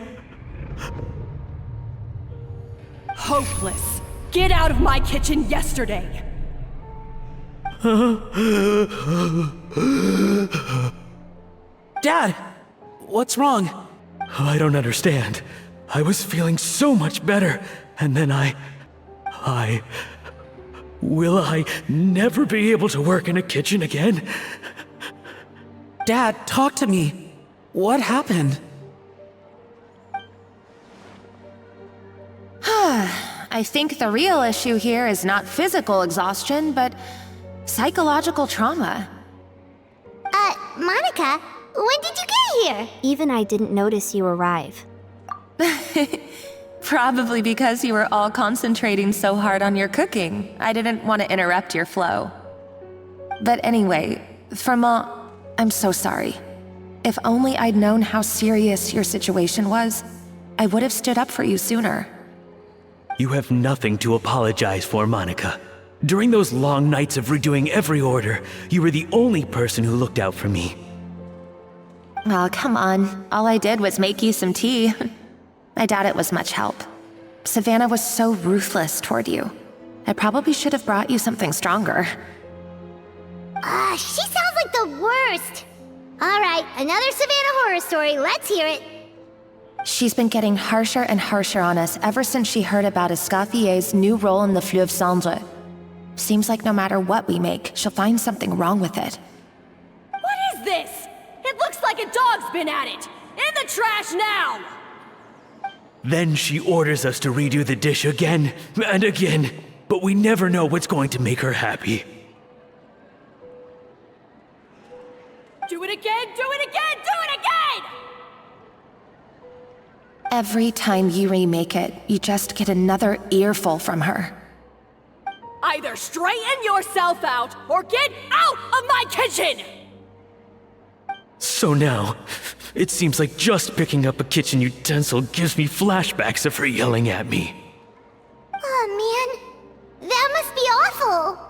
Hopeless. Get out of my kitchen yesterday. Dad! What's wrong? I don't understand. I was feeling so much better, and then Will I never be able to work in a kitchen again? Dad, talk to me. What happened? I think the real issue here is not physical exhaustion, but psychological trauma. Monica, when did you get here? Even I didn't notice you arrive. Probably because you were all concentrating so hard on your cooking. I didn't want to interrupt your flow. But anyway, Firma, I'm so sorry. If only I'd known how serious your situation was, I would have stood up for you sooner. You have nothing to apologize for, Monica. During those long nights of redoing every order, you were the only person who looked out for me. Oh, come on. All I did was make you some tea. I doubt it was much help. Savannah was so ruthless toward you. I probably should have brought you something stronger. She sounds like the worst. All right, another Savannah horror story. Let's hear it. She's been getting harsher and harsher on us ever since she heard about Escoffier's new role in the Fleuve Cendre. Seems like no matter what we make, she'll find something wrong with it. What is this? It looks like a dog's been at it! In the trash now! Then she orders us to redo the dish again and again, but we never know what's going to make her happy. Do it again, do it again, do it again! Every time you remake it, you just get another earful from her. Either straighten yourself out, or get out of my kitchen! So now, it seems like just picking up a kitchen utensil gives me flashbacks of her yelling at me. Oh man, that must be awful.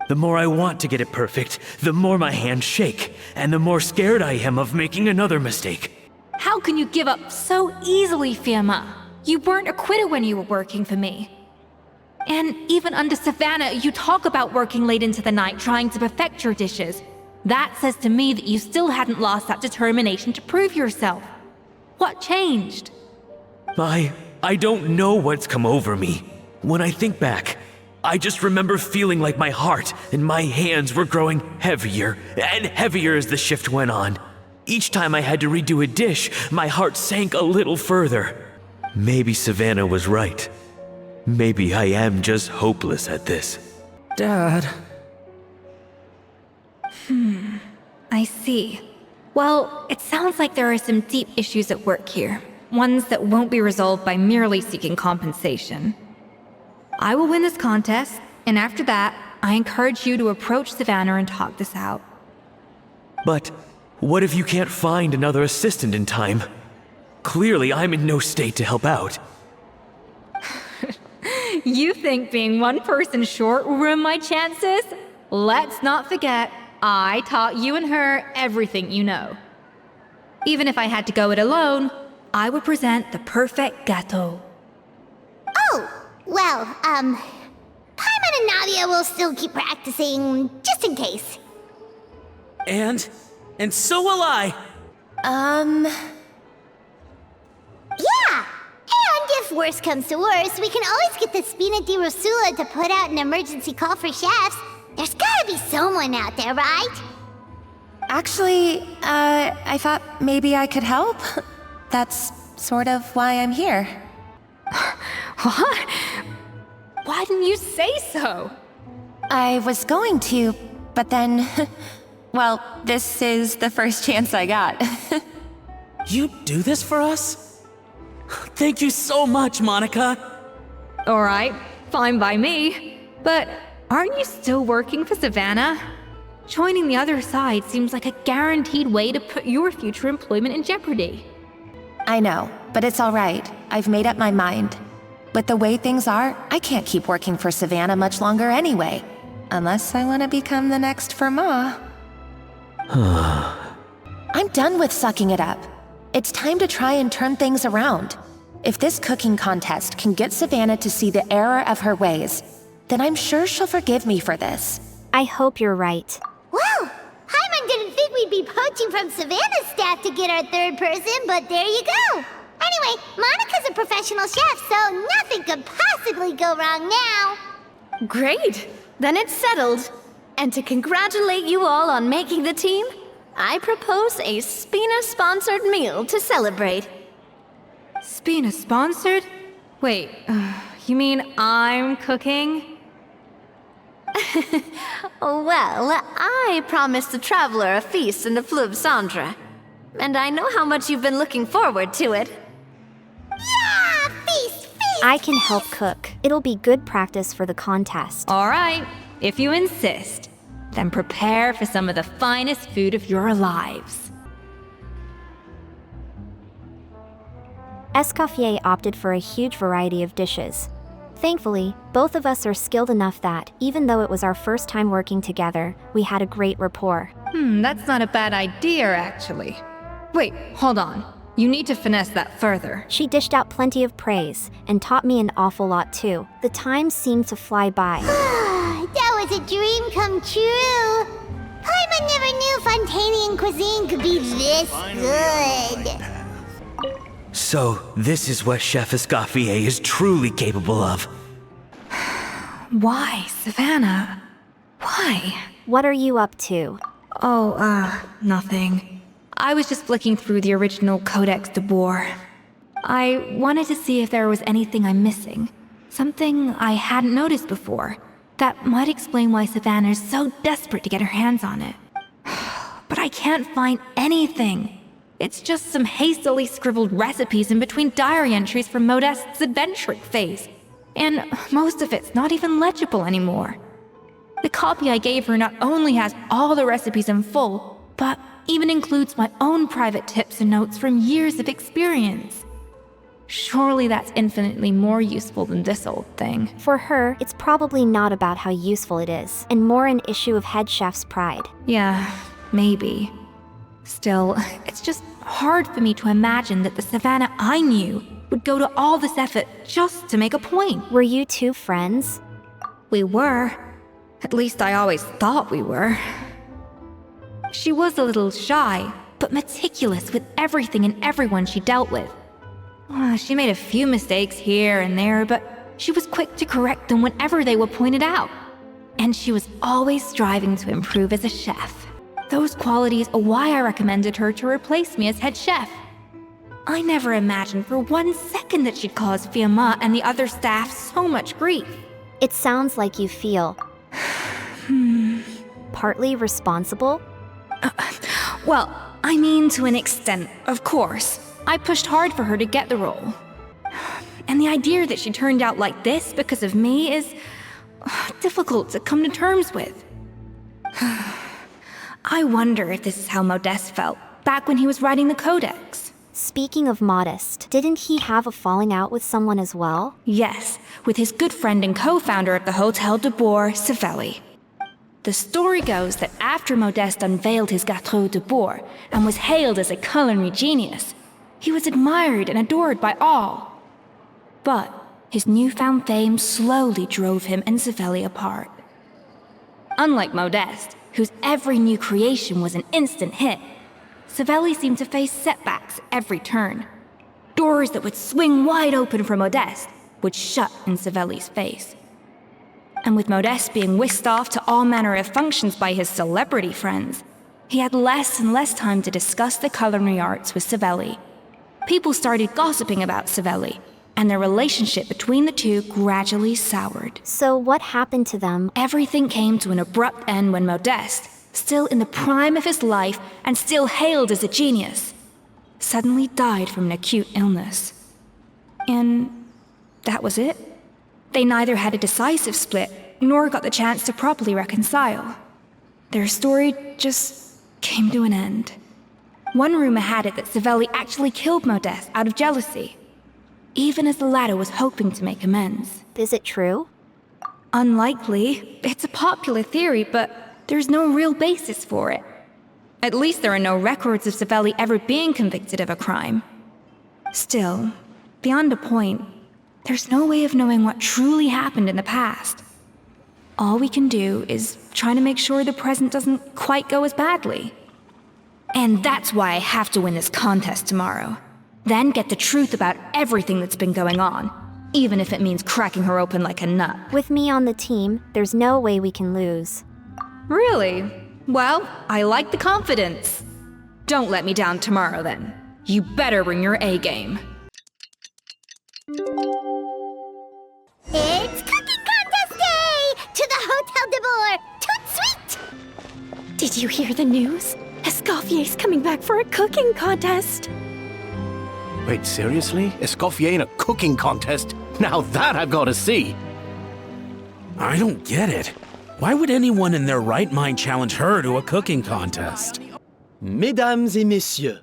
The more I want to get it perfect, the more my hands shake, and the more scared I am of making another mistake. How can you give up so easily, Fiamma? You weren't acquitted when you were working for me. And even under Savannah, you talk about working late into the night trying to perfect your dishes. That says to me that you still hadn't lost that determination to prove yourself. What changed? I don't know what's come over me. When I think back, I just remember feeling like my heart and my hands were growing heavier and heavier as the shift went on. Each time I had to redo a dish, my heart sank a little further. Maybe Savannah was right. Maybe I am just hopeless at this. Dad. I see. Well, it sounds like there are some deep issues at work here. Ones that won't be resolved by merely seeking compensation. I will win this contest, and after that, I encourage you to approach Savannah and talk this out. But what if you can't find another assistant in time? Clearly, I'm in no state to help out. You think being one person short will ruin my chances? Let's not forget, I taught you and her everything you know. Even if I had to go it alone, I would present the perfect gâteau. Oh, well, Paimon and Nadia will still keep practicing, just in case. And so will I. Yeah! And if worse comes to worse, we can always get the Spina di Rosula to put out an emergency call for chefs. There's gotta be someone out there, right? Actually, I thought maybe I could help. That's sort of why I'm here. What? Why didn't you say so? I was going to, but then... well, this is the first chance I got. You do this for us? Thank you so much, Monica. Alright, fine by me. But aren't you still working for Savannah? Joining the other side seems like a guaranteed way to put your future employment in jeopardy. I know, but it's all right. I've made up my mind. With the way things are, I can't keep working for Savannah much longer anyway. Unless I want to become the next Firma. I'm done with sucking it up. It's time to try and turn things around. If this cooking contest can get Savannah to see the error of her ways, then I'm sure she'll forgive me for this. I hope you're right. Well, Paimon didn't think we'd be poaching from Savannah's staff to get our third person, but there you go. Anyway, Monica's a professional chef, so nothing could possibly go wrong now. Great! Then it's settled. And to congratulate you all on making the team, I propose a Spina-sponsored meal to celebrate. Spina sponsored? Wait, you mean I'm cooking? Well, I promised the traveler a feast in the Fleuve Cendre. And I know how much you've been looking forward to it. Yeah! Feast! I can help cook. It'll be good practice for the contest. Alright, if you insist, then prepare for some of the finest food of your lives. Escoffier opted for a huge variety of dishes. Thankfully, both of us are skilled enough that, even though it was our first time working together, we had a great rapport. That's not a bad idea, actually. Wait, hold on. You need to finesse that further. She dished out plenty of praise, and taught me an awful lot too. The time seemed to fly by. That was a dream come true. Paimon never knew Fontainian cuisine could be this good. So, this is what Chef Escoffier is truly capable of. Why, Savannah? Why? What are you up to? Oh, nothing. I was just flicking through the original Codex Debord. I wanted to see if there was anything I'm missing. Something I hadn't noticed before. That might explain why Savannah's so desperate to get her hands on it. but I can't find anything. It's just some hastily scribbled recipes in between diary entries from Modeste's adventuring phase. And most of it's not even legible anymore. The copy I gave her not only has all the recipes in full, but even includes my own private tips and notes from years of experience. Surely that's infinitely more useful than this old thing. For her, it's probably not about how useful it is, and more an issue of head chef's pride. Yeah, maybe. Still, it's just hard for me to imagine that the Savannah I knew would go to all this effort just to make a point. Were you two friends? We were. At least I always thought we were. She was a little shy, but meticulous with everything and everyone she dealt with. She made a few mistakes here and there, but she was quick to correct them whenever they were pointed out. And she was always striving to improve as a chef. Those qualities are why I recommended her to replace me as head chef. I never imagined for 1 second that she'd cause Fiamma and the other staff so much grief. It sounds like you feel... partly responsible? Well, I mean to an extent, of course. I pushed hard for her to get the role. And the idea that she turned out like this because of me is difficult to come to terms with. I wonder if this is how Modeste felt back when he was writing the Codex. Speaking of Modeste, didn't he have a falling out with someone as well? Yes, with his good friend and co-founder of the Hotel Debord, Savelli. The story goes that after Modeste unveiled his Hotel Debord and was hailed as a culinary genius, he was admired and adored by all. But his newfound fame slowly drove him and Savelli apart. Unlike Modeste, whose every new creation was an instant hit, Savelli seemed to face setbacks every turn. Doors that would swing wide open for Modeste would shut in Savelli's face. And with Modeste being whisked off to all manner of functions by his celebrity friends, he had less and less time to discuss the culinary arts with Savelli. People started gossiping about Savelli, and their relationship between the two gradually soured. So what happened to them? Everything came to an abrupt end when Modeste, still in the prime of his life and still hailed as a genius, suddenly died from an acute illness. And that was it. They neither had a decisive split, nor got the chance to properly reconcile. Their story just came to an end. One rumor had it that Savelli actually killed Modeste out of jealousy, even as the latter was hoping to make amends. Is it true? Unlikely. It's a popular theory, but there's no real basis for it. At least there are no records of Savelli ever being convicted of a crime. Still, beyond a point, there's no way of knowing what truly happened in the past. All we can do is try to make sure the present doesn't quite go as badly. And that's why I have to win this contest tomorrow. Then get the truth about everything that's been going on, even if it means cracking her open like a nut. With me on the team, there's no way we can lose. Really? Well, I like the confidence. Don't let me down tomorrow then. You better bring your A game. It's cooking contest day! To the Hotel Debord! Toot sweet! Did you hear the news? Escoffier's coming back for a cooking contest. Wait, seriously? Escoffier in a cooking contest? Now that I've got to see! I don't get it. Why would anyone in their right mind challenge her to a cooking contest? Mesdames et messieurs,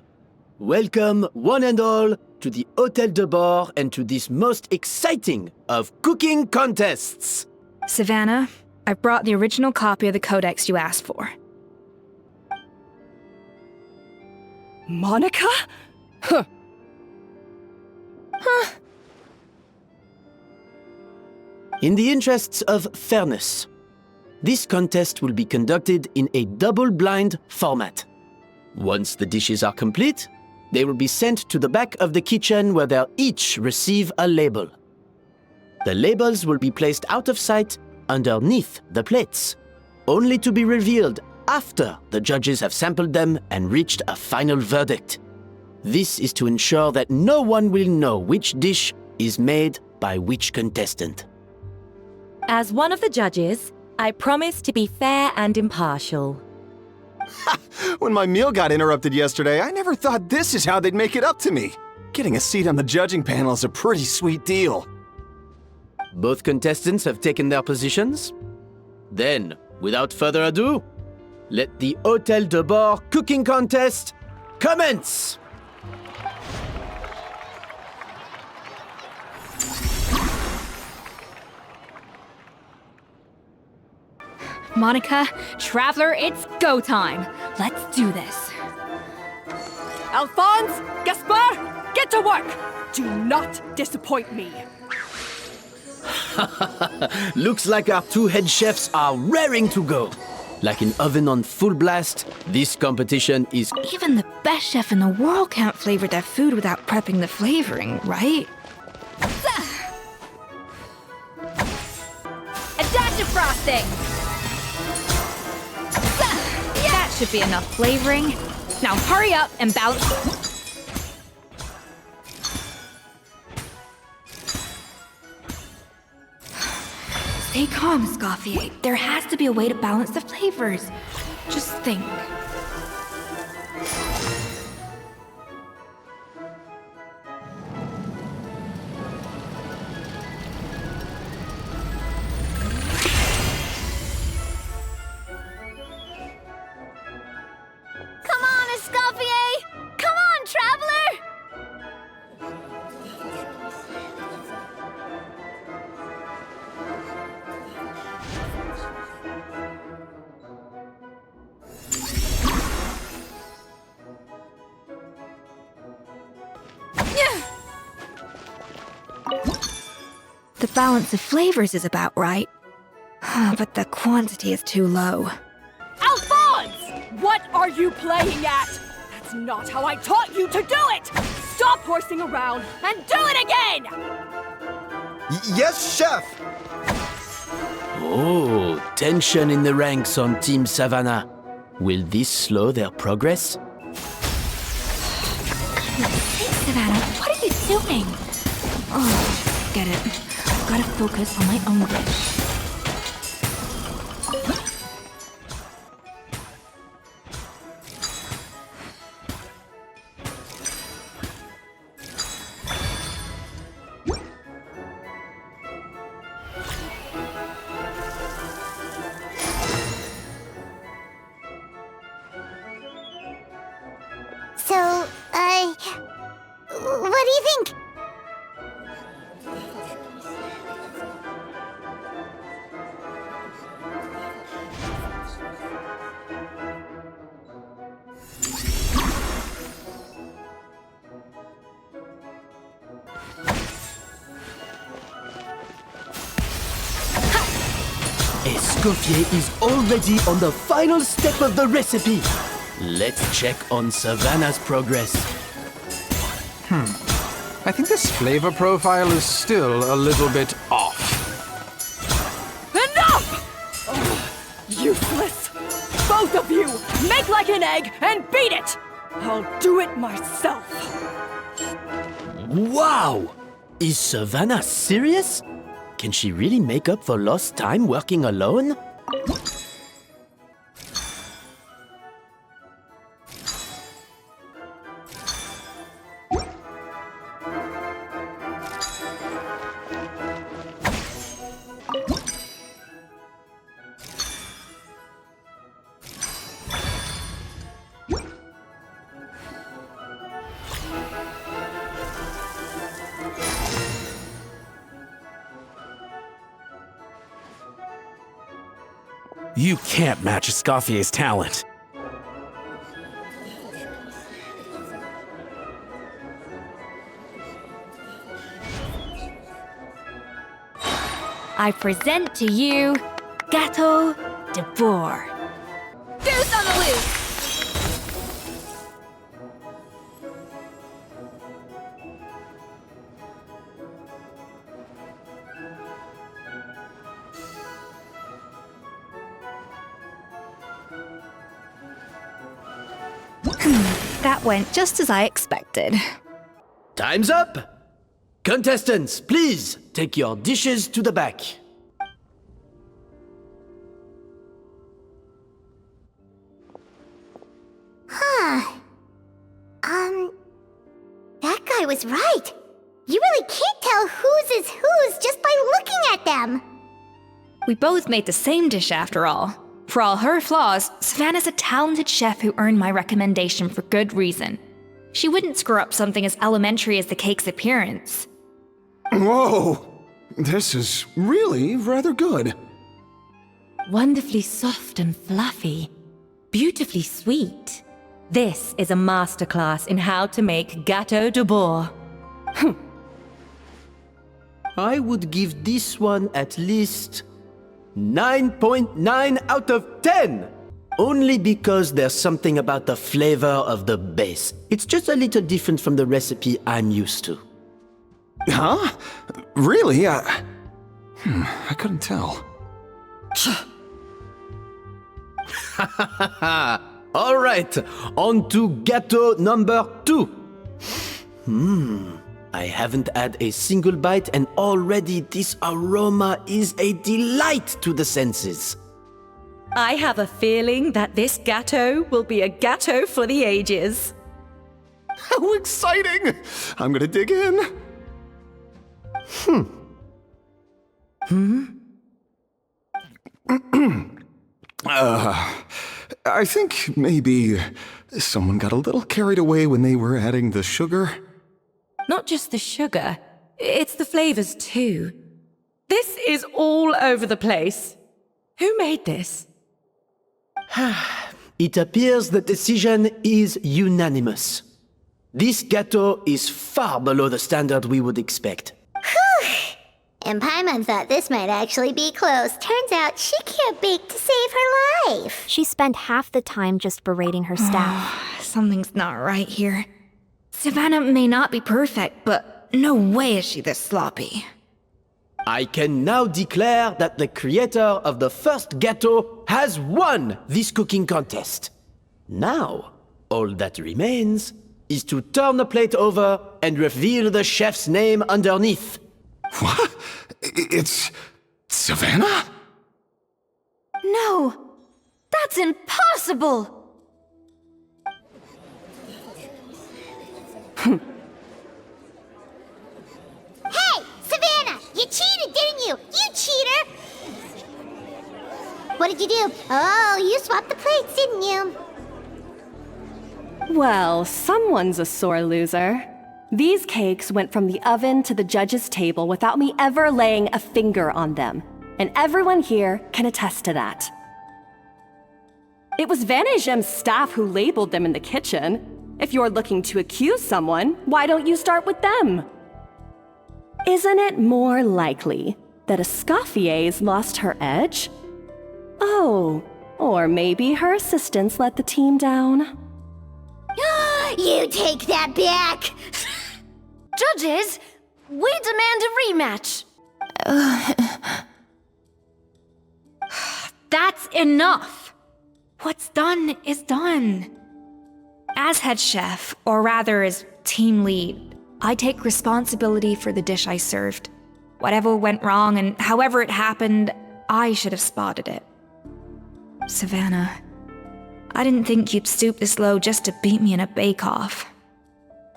welcome one and all to the Hotel Debord and to this most exciting of cooking contests. Savannah, I brought the original copy of the Codex you asked for. Monica? Huh. In the interests of fairness, this contest will be conducted in a double-blind format. Once the dishes are complete, they will be sent to the back of the kitchen where they'll each receive a label. The labels will be placed out of sight underneath the plates, only to be revealed after the judges have sampled them and reached a final verdict. This is to ensure that no one will know which dish is made by which contestant. As one of the judges, I promise to be fair and impartial. When my meal got interrupted yesterday, I never thought this is how they'd make it up to me. Getting a seat on the judging panel is a pretty sweet deal. Both contestants have taken their positions. Then, without further ado, let the Hotel Debord cooking contest commence! Monica, Traveler, it's go time. Let's do this. Alphonse, Gaspard, get to work! Do not disappoint me. Looks like our two head chefs are raring to go. Like an oven on full blast, this competition is... Even the best chef in the world can't flavor their food without prepping the flavoring, right? A dash of frosting! That should be enough flavoring. Now hurry up and balance... Stay calm, Escoffier. There has to be a way to balance the flavors. Just think. Come on, Escoffier! Come on, Traveler! The balance of flavors is about right. But the quantity is too low. Alphonse! What are you playing at? That's not how I taught you to do it! Stop horsing around and do it again! Yes, Chef! Oh, tension in the ranks on Team Savannah. Will this slow their progress? Hey, Savannah, what are you doing? Oh, get it. I've got to focus on my own dish. So, what do you think? Escoffier is already on the final step of the recipe. Let's check on Savannah's progress. I think this flavor profile is still a little bit off. Enough! Useless! Both of you! Make like an egg and beat it! I'll do it myself! Wow! Is Savannah serious? Can she really make up for lost time working alone? You can't match Escoffier's talent. I present to you Hotel Debord. Goose on the loose! That went just as I expected. Time's up! Contestants, please take your dishes to the back. I was right. You really can't tell whose is whose just by looking at them. We both made the same dish after all. For all her flaws, Savannah's a talented chef who earned my recommendation for good reason. She wouldn't screw up something as elementary as the cake's appearance. Whoa! This is really rather good. Wonderfully soft and fluffy. Beautifully sweet. This is a masterclass in how to make Gâteau Debord. I would give this one at least 9.9 out of 10! Only because there's something about the flavor of the base. It's just a little different from the recipe I'm used to. Huh? Really? I couldn't tell. All right, on to gâteau number 2. I haven't had a single bite and already this aroma is a delight to the senses. I have a feeling that this gâteau will be a gâteau for the ages. How exciting! I'm gonna dig in. I think maybe someone got a little carried away when they were adding the sugar. Not just the sugar, it's the flavors too. This is all over the place. Who made this? It appears the decision is unanimous. This gâteau is far below the standard we would expect. And Paimon thought this might actually be close. Turns out she can't bake to save her life. She spent half the time just berating her staff. Something's not right here. Savannah may not be perfect, but no way is she this sloppy. I can now declare that the creator of the first gâteau has won this cooking contest. Now, all that remains is to turn the plate over and reveal the chef's name underneath. What? It's Savannah? No! That's impossible! Hey, Savannah! You cheated, didn't you? You cheater! What did you do? Oh, you swapped the plates, didn't you? Well, someone's a sore loser. These cakes went from the oven to the judge's table without me ever laying a finger on them. And everyone here can attest to that. It was Van Gem's staff who labeled them in the kitchen. If you're looking to accuse someone, why don't you start with them? Isn't it more likely that Escoffier's lost her edge? Oh, or maybe her assistants let the team down. You take that back! Judges, we demand a rematch. That's enough! What's done is done. As head chef, or rather as team lead, I take responsibility for the dish I served. Whatever went wrong and however it happened, I should have spotted it. Savannah, I didn't think you'd stoop this low just to beat me in a bake-off.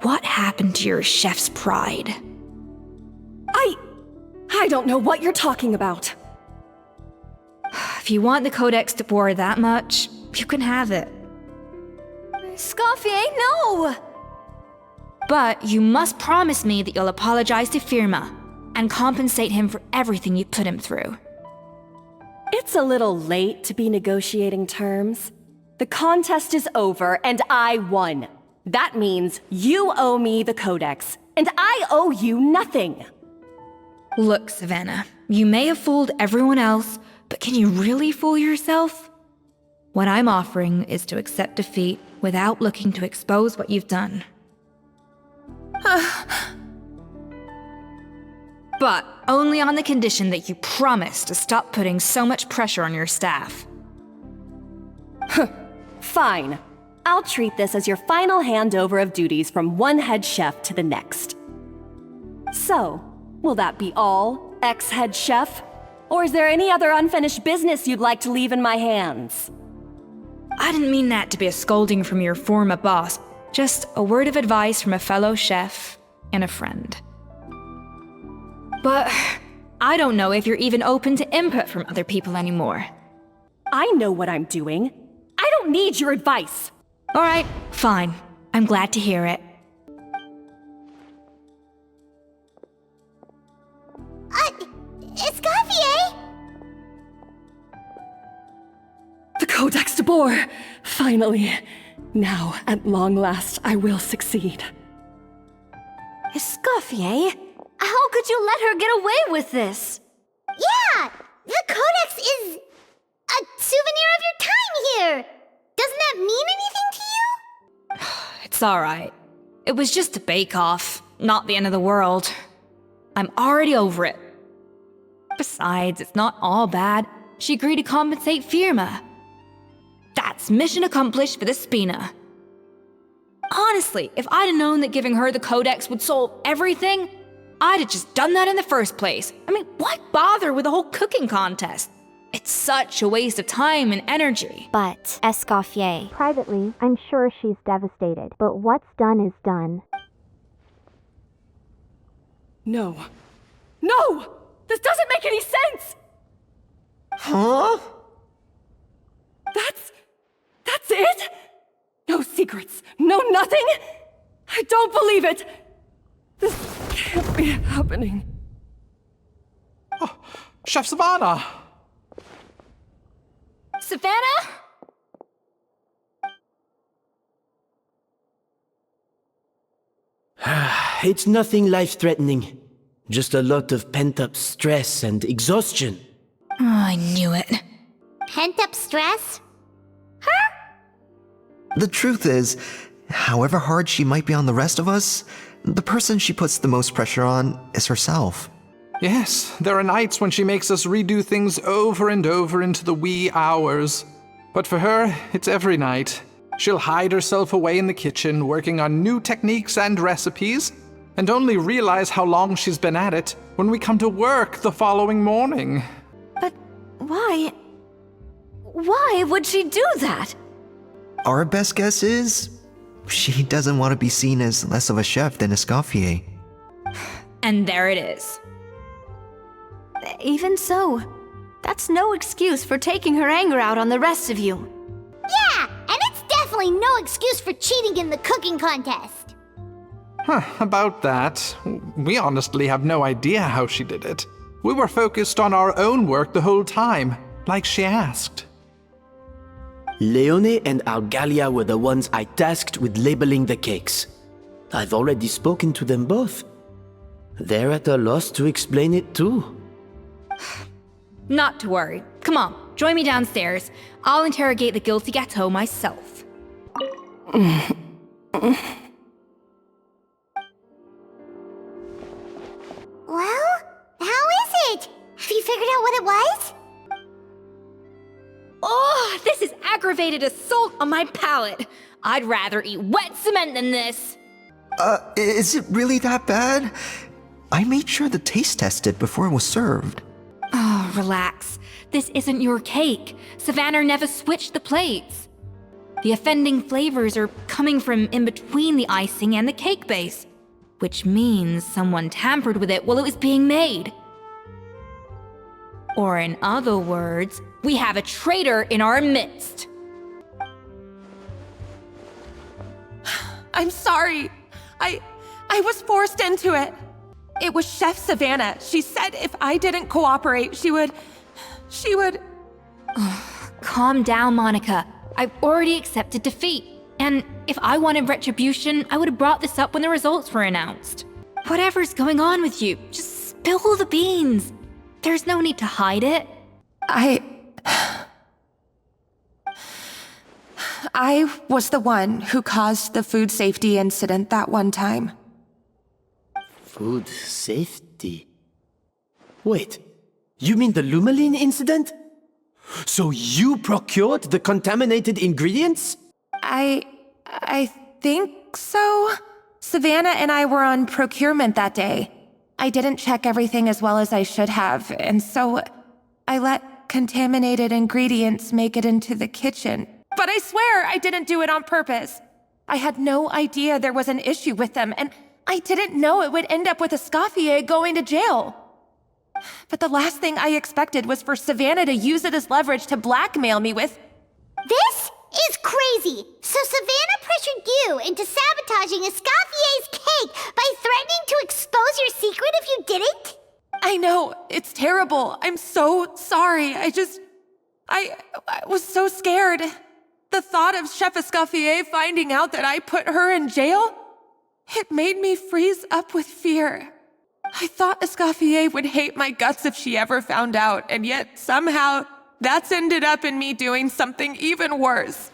What happened to your chef's pride? I don't know what you're talking about. If you want the Codex Debord that much, you can have it. Escoffier, no! But you must promise me that you'll apologize to Firma and compensate him for everything you put him through. It's a little late to be negotiating terms. The contest is over and I won. That means you owe me the Codex, and I owe you nothing. Look, Savannah, you may have fooled everyone else, but can you really fool yourself? What I'm offering is to accept defeat without looking to expose what you've done. But only on the condition that you promise to stop putting so much pressure on your staff. Fine. I'll treat this as your final handover of duties from one head chef to the next. So, will that be all, ex-head chef? Or is there any other unfinished business you'd like to leave in my hands? I didn't mean that to be a scolding from your former boss, just a word of advice from a fellow chef. and a friend. But I don't know if you're even open to input from other people anymore. I know what I'm doing. I don't need your advice. All right, fine. I'm glad to hear it. Escoffier! The Codex Debord! Finally. Now, at long last, I will succeed. Escoffier? How could you let her get away with this? Yeah! The Codex is a souvenir of your time here! Doesn't that mean anything to you? It's alright. It was just a bake-off, not the end of the world. I'm already over it. Besides, it's not all bad. She agreed to compensate Firma. That's mission accomplished for the Spina. Honestly, if I'd have known that giving her the Codex would solve everything, I'd have just done that in the first place. I mean, why bother with the whole cooking contest? It's such a waste of time and energy. But, Escoffier, privately, I'm sure she's devastated. But what's done is done. No. No! This doesn't make any sense! Huh? That's it? No secrets, no nothing? I don't believe it! This can't be happening. Oh, Chef Savannah! Savannah? It's nothing life-threatening. Just a lot of pent-up stress and exhaustion. Oh, I knew it. Pent-up stress? The truth is, however hard she might be on the rest of us, the person she puts the most pressure on is herself. Yes, there are nights when she makes us redo things over and over into the wee hours. But for her, it's every night. She'll hide herself away in the kitchen, working on new techniques and recipes, and only realize how long she's been at it when we come to work the following morning. But why? Why would she do that? Our best guess is, she doesn't want to be seen as less of a chef than Escoffier. And there it is. Even so, that's no excuse for taking her anger out on the rest of you. Yeah, and it's definitely no excuse for cheating in the cooking contest. About that, we honestly have no idea how she did it. We were focused on our own work the whole time, like she asked. Leone and Algalia were the ones I tasked with labeling the cakes. I've already spoken to them both. They're at a loss to explain it too. Not to worry. Come on, join me downstairs. I'll interrogate the guilty gâteau myself. Well, how is it? Have you figured out what it was? Oh, this is aggravated assault on my palate. I'd rather eat wet cement than this. Is it really that bad? I made sure the taste tested before it was served. Oh, relax. This isn't your cake. Savannah never switched the plates. The offending flavors are coming from in between the icing and the cake base, which means someone tampered with it while it was being made. Or in other words, we have a traitor in our midst. I'm sorry. I was forced into it. It was Chef Savannah. She said if I didn't cooperate, she would... Calm down, Monica. I've already accepted defeat. And if I wanted retribution, I would have brought this up when the results were announced. Whatever's going on with you, just spill the beans. There's no need to hide it. I was the one who caused the food safety incident that one time. Food safety? Wait, you mean the Lumine incident? So you procured the contaminated ingredients? I think so. Savannah and I were on procurement that day. I didn't check everything as well as I should have, and so I let contaminated ingredients make it into the kitchen. But I swear I didn't do it on purpose. I had no idea there was an issue with them, and I didn't know it would end up with Escoffier going to jail. But the last thing I expected was for Savannah to use it as leverage to blackmail me with... This is crazy! So Savannah pressured you into sabotaging Escoffier's cake by threatening to expose your secret if you didn't? I know, it's terrible. I'm so sorry. I was so scared. The thought of Chef Escoffier finding out that I put her in jail, it made me freeze up with fear. I thought Escoffier would hate my guts if she ever found out, and yet somehow that's ended up in me doing something even worse.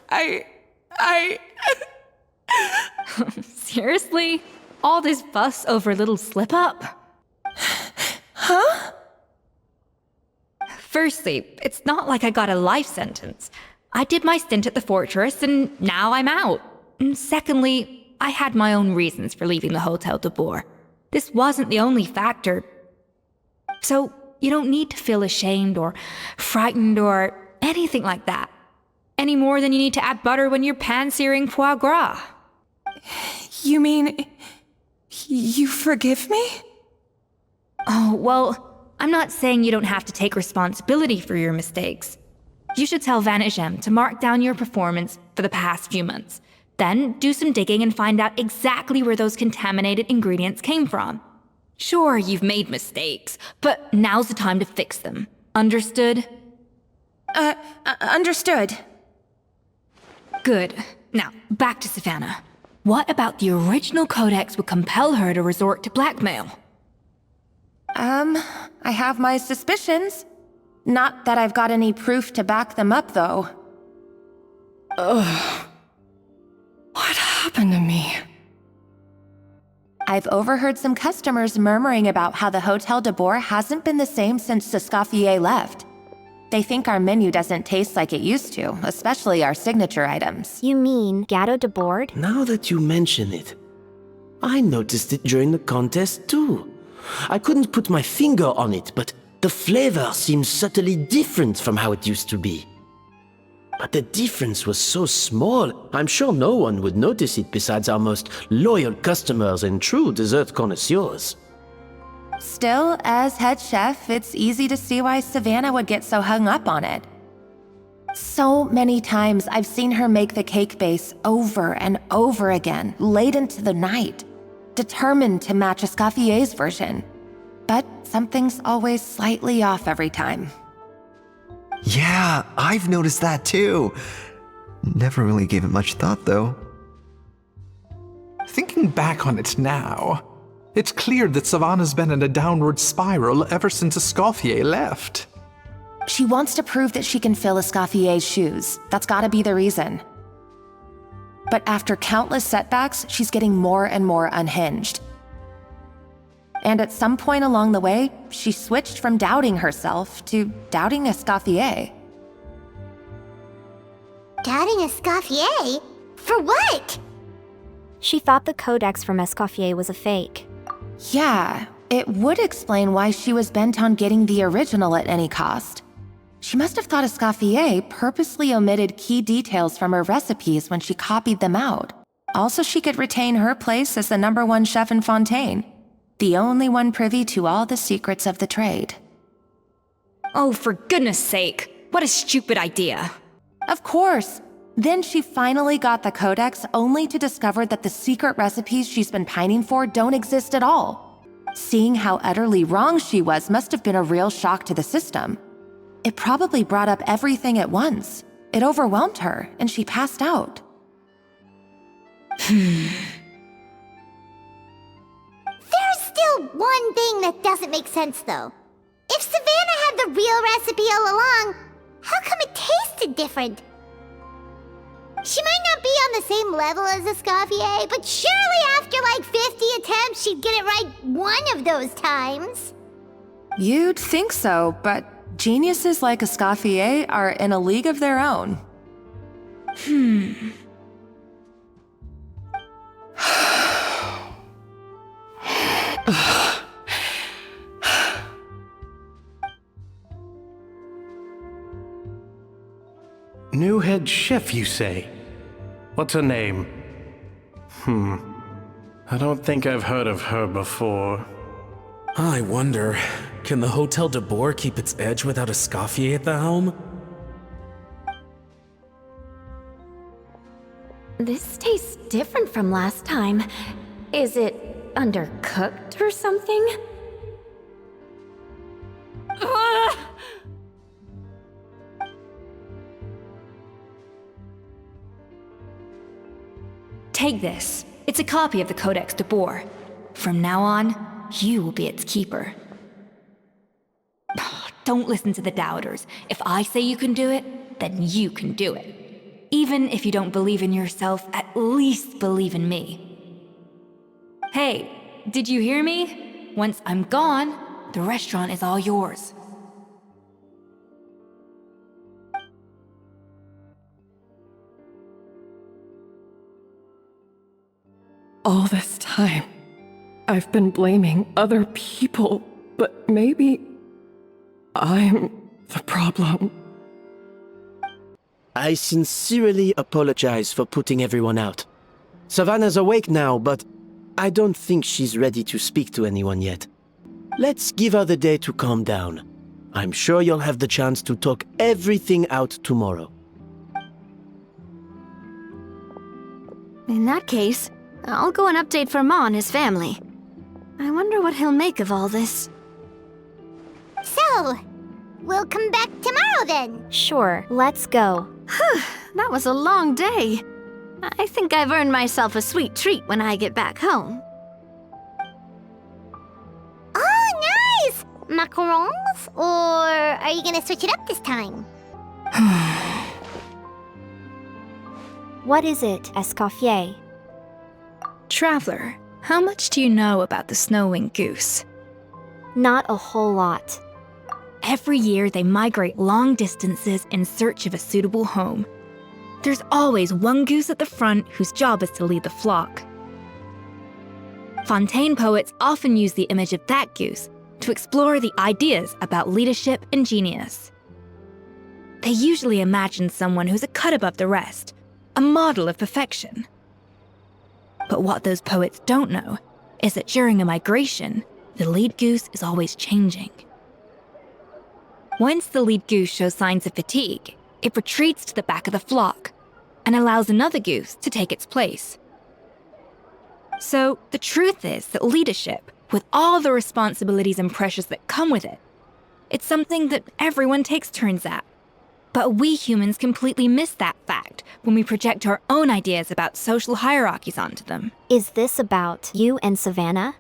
Seriously? All this fuss over a little slip-up? Huh? Firstly, it's not like I got a life sentence. I did my stint at the fortress, and now I'm out. And secondly, I had my own reasons for leaving the Hotel Debord. This wasn't the only factor. So, you don't need to feel ashamed or frightened or anything like that. Any more than you need to add butter when you're pan-searing foie gras. You mean... you forgive me? Oh, well, I'm not saying you don't have to take responsibility for your mistakes. You should tell Vanagem to mark down your performance for the past few months. Then do some digging and find out exactly where those contaminated ingredients came from. Sure, you've made mistakes, but now's the time to fix them. Understood? Understood. Good. Now, back to Savannah. What about the original codex would compel her to resort to blackmail? I have my suspicions. Not that I've got any proof to back them up, though. Ugh. What happened to me? I've overheard some customers murmuring about how the Hotel Debord hasn't been the same since Escoffier left. They think our menu doesn't taste like it used to, especially our signature items. You mean Hotel Debord? Now that you mention it, I noticed it during the contest too. I couldn't put my finger on it, but the flavor seems subtly different from how it used to be. But the difference was so small, I'm sure no one would notice it besides our most loyal customers and true dessert connoisseurs. Still, as head chef, it's easy to see why Savannah would get so hung up on it. So many times I've seen her make the cake base over and over again, late into the night, determined to match Escoffier's version. But something's always slightly off every time. Yeah, I've noticed that too. Never really gave it much thought, though. Thinking back on it now, it's clear that Savannah's been in a downward spiral ever since Escoffier left. She wants to prove that she can fill Escoffier's shoes. That's gotta be the reason. But after countless setbacks, she's getting more and more unhinged. And at some point along the way, she switched from doubting herself to doubting Escoffier. Doubting Escoffier? For what? She thought the codex from Escoffier was a fake. Yeah, it would explain why she was bent on getting the original at any cost. She must have thought Escoffier purposely omitted key details from her recipes when she copied them out. Also, she could retain her place as the #1 chef in Fontaine, the only one privy to all the secrets of the trade. Oh, for goodness sake, what a stupid idea. Of course. Then she finally got the codex only to discover that the secret recipes she's been pining for don't exist at all. Seeing how utterly wrong she was must have been a real shock to the system. It probably brought up everything at once. It overwhelmed her, and she passed out. There's still one thing that doesn't make sense, though. If Savannah had the real recipe all along, how come it tasted different? She might not be on the same level as Escoffier, but surely after like 50 attempts, she'd get it right one of those times. You'd think so, but geniuses like Escoffier are in a league of their own. New head chef, you say? What's her name? I don't think I've heard of her before. I wonder, can the Hotel Debord keep its edge without Escoffier at the helm? This tastes different from last time. Is it undercooked or something? Take this. It's a copy of the Codex Debord. From now on, you will be its keeper. Don't listen to the doubters. If I say you can do it, then you can do it. Even if you don't believe in yourself, at least believe in me. Hey, did you hear me? Once I'm gone, the restaurant is all yours. All this time, I've been blaming other people, but maybe I'm the problem. I sincerely apologize for putting everyone out. Savannah's awake now, but I don't think she's ready to speak to anyone yet. Let's give her the day to calm down. I'm sure you'll have the chance to talk everything out tomorrow. In that case, I'll go and update for Ma and his family. I wonder what he'll make of all this. So, we'll come back tomorrow then. Sure, let's go. That was a long day. I think I've earned myself a sweet treat when I get back home. Oh, nice! Macarons? Or are you gonna switch it up this time? What is it, Escoffier? Traveler, how much do you know about the snow-winged goose? Not a whole lot. Every year they migrate long distances in search of a suitable home. There's always one goose at the front whose job is to lead the flock. Fontaine poets often use the image of that goose to explore the ideas about leadership and genius. They usually imagine someone who's a cut above the rest, a model of perfection. But what those poets don't know is that during a migration, the lead goose is always changing. Once the lead goose shows signs of fatigue, it retreats to the back of the flock and allows another goose to take its place. So the truth is that leadership, with all the responsibilities and pressures that come with it, it's something that everyone takes turns at. But we humans completely miss that fact when we project our own ideas about social hierarchies onto them. Is this about you and Savannah?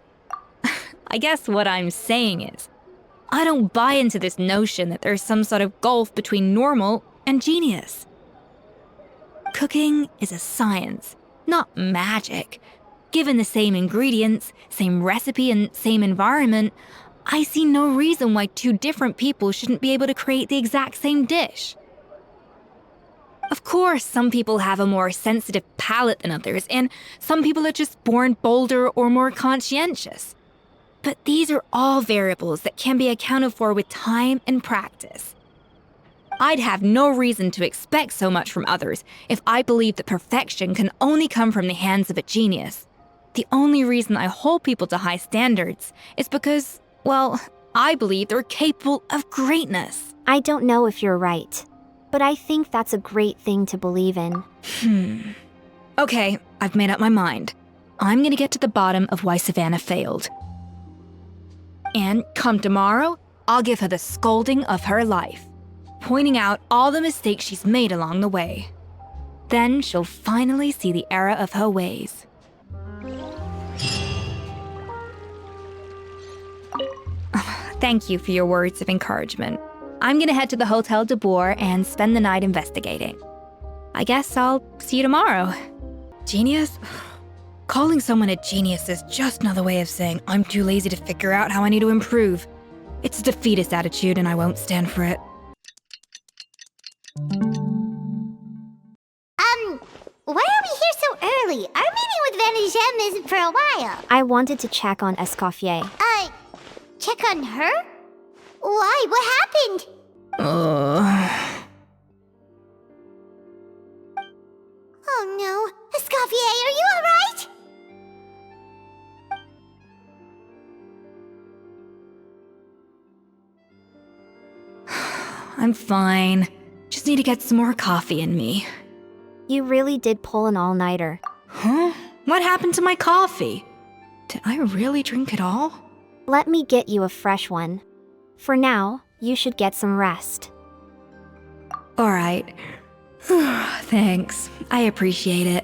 I guess what I'm saying is, I don't buy into this notion that there's some sort of gulf between normal and genius. Cooking is a science, not magic. Given the same ingredients, same recipe, and same environment, I see no reason why two different people shouldn't be able to create the exact same dish. Of course, some people have a more sensitive palate than others, and some people are just born bolder or more conscientious. But these are all variables that can be accounted for with time and practice. I'd have no reason to expect so much from others if I believed that perfection can only come from the hands of a genius. The only reason I hold people to high standards is because, well, I believe they're capable of greatness. I don't know if you're right, but I think that's a great thing to believe in. Okay, I've made up my mind. I'm gonna get to the bottom of why Savannah failed. And come tomorrow, I'll give her the scolding of her life, pointing out all the mistakes she's made along the way. Then she'll finally see the error of her ways. Thank you for your words of encouragement. I'm gonna head to the Hotel Debord and spend the night investigating. I guess I'll see you tomorrow. Genius? Calling someone a genius is just another way of saying I'm too lazy to figure out how I need to improve. It's a defeatist attitude and I won't stand for it. Why are we here so early? Our meeting with Vanigem isn't for a while. I wanted to check on Escoffier. Check on her? Why? What happened? Oh no. Escoffier, are you alright? I'm fine. Just need to get some more coffee in me. You really did pull an all-nighter. Huh? What happened to my coffee? Did I really drink it all? Let me get you a fresh one. For now, you should get some rest. Alright. Thanks. I appreciate it.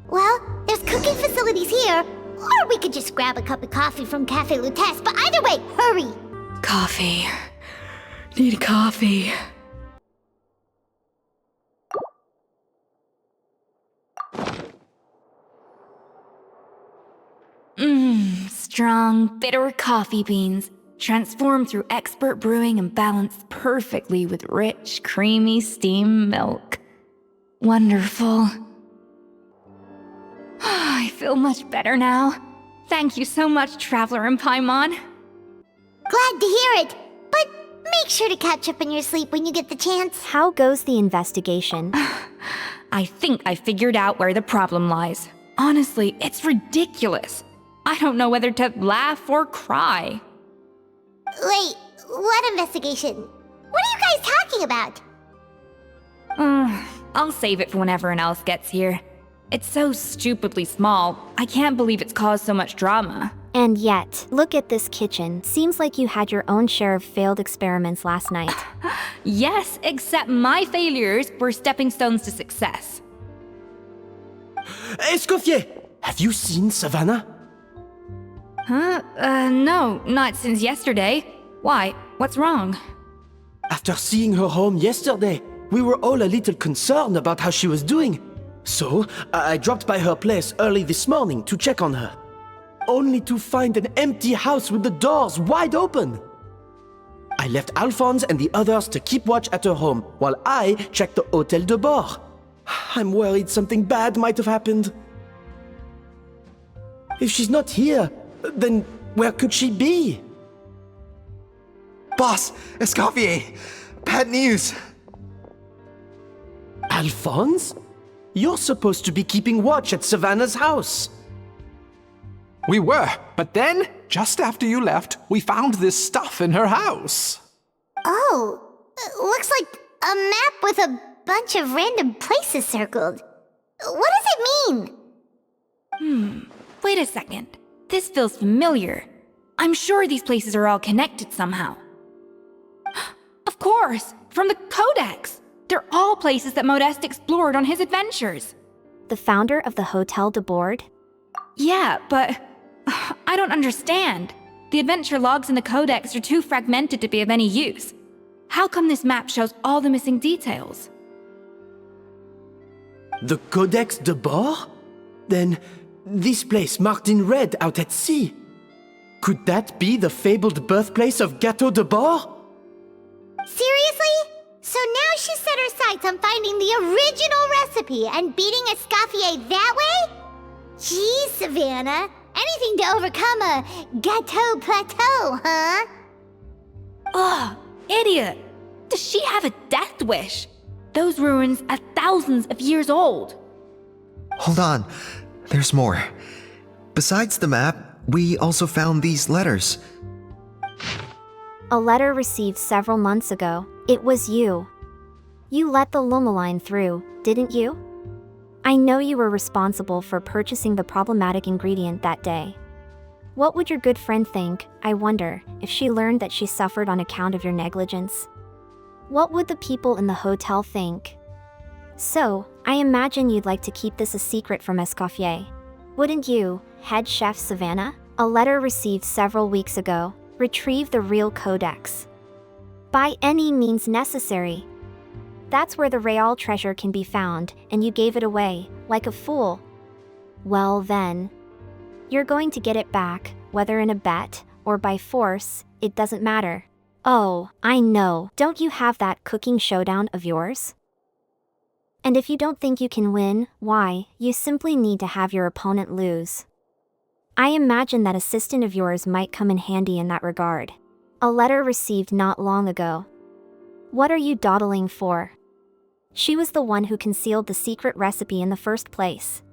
Well, there's cooking facilities here, or we could just grab a cup of coffee from Cafe Lutece, but either way, hurry! Coffee. Need coffee. Strong, bitter coffee beans, transformed through expert brewing and balanced perfectly with rich, creamy steamed milk. Wonderful. I feel much better now. Thank you so much, Traveler and Paimon. Glad to hear it, but make sure to catch up in your sleep when you get the chance. How goes the investigation? I think I figured out where the problem lies. Honestly, it's ridiculous. I don't know whether to laugh or cry. Wait, what investigation? What are you guys talking about? I'll save it for when everyone else gets here. It's so stupidly small, I can't believe it's caused so much drama. And yet, look at this kitchen. Seems like you had your own share of failed experiments last night. Yes, except my failures were stepping stones to success. Escoffier! Have you seen Savannah? Huh? No, not since yesterday. Why? What's wrong? After seeing her home yesterday, we were all a little concerned about how she was doing. So, I dropped by her place early this morning to check on her. Only to find an empty house with the doors wide open. I left Alphonse and the others to keep watch at her home while I checked the Hotel Debord. I'm worried something bad might have happened. If she's not here, then where could she be? Boss, Escoffier, bad news. Alphonse? You're supposed to be keeping watch at Savannah's house. We were, but then, just after you left, we found this stuff in her house. Oh, looks like a map with a bunch of random places circled. What does it mean? Wait a second. This feels familiar. I'm sure these places are all connected somehow. Of course, from the Codex. They're all places that Modeste explored on his adventures. The founder of the Hotel Debord? Yeah, but I don't understand. The adventure logs in the Codex are too fragmented to be of any use. How come this map shows all the missing details? The Codex Debord? Then, this place marked in red out at sea. Could that be the fabled birthplace of Gâteau Debord? Seriously? So now she set her sights on finding the original recipe and beating Escoffier that way? Geez, Savannah. Anything to overcome a gâteau plateau, huh? Ugh, idiot! Does she have a death wish? Those ruins are thousands of years old. Hold on, there's more. Besides the map, we also found these letters. A letter received several months ago. It was you. You let the Lumine through, didn't you? I know you were responsible for purchasing the problematic ingredient that day. What would your good friend think, I wonder, if she learned that she suffered on account of your negligence? What would the people in the hotel think? So, I imagine you'd like to keep this a secret from Escoffier. Wouldn't you, head chef Savannah? A letter received several weeks ago. Retrieve the real codex. By any means necessary. That's where the real treasure can be found, and you gave it away, like a fool. Well then, you're going to get it back, whether in a bet, or by force, it doesn't matter. Oh, I know, don't you have that cooking showdown of yours? And if you don't think you can win, why, you simply need to have your opponent lose. I imagine that assistant of yours might come in handy in that regard. A letter received not long ago. What are you dawdling for? She was the one who concealed the secret recipe in the first place.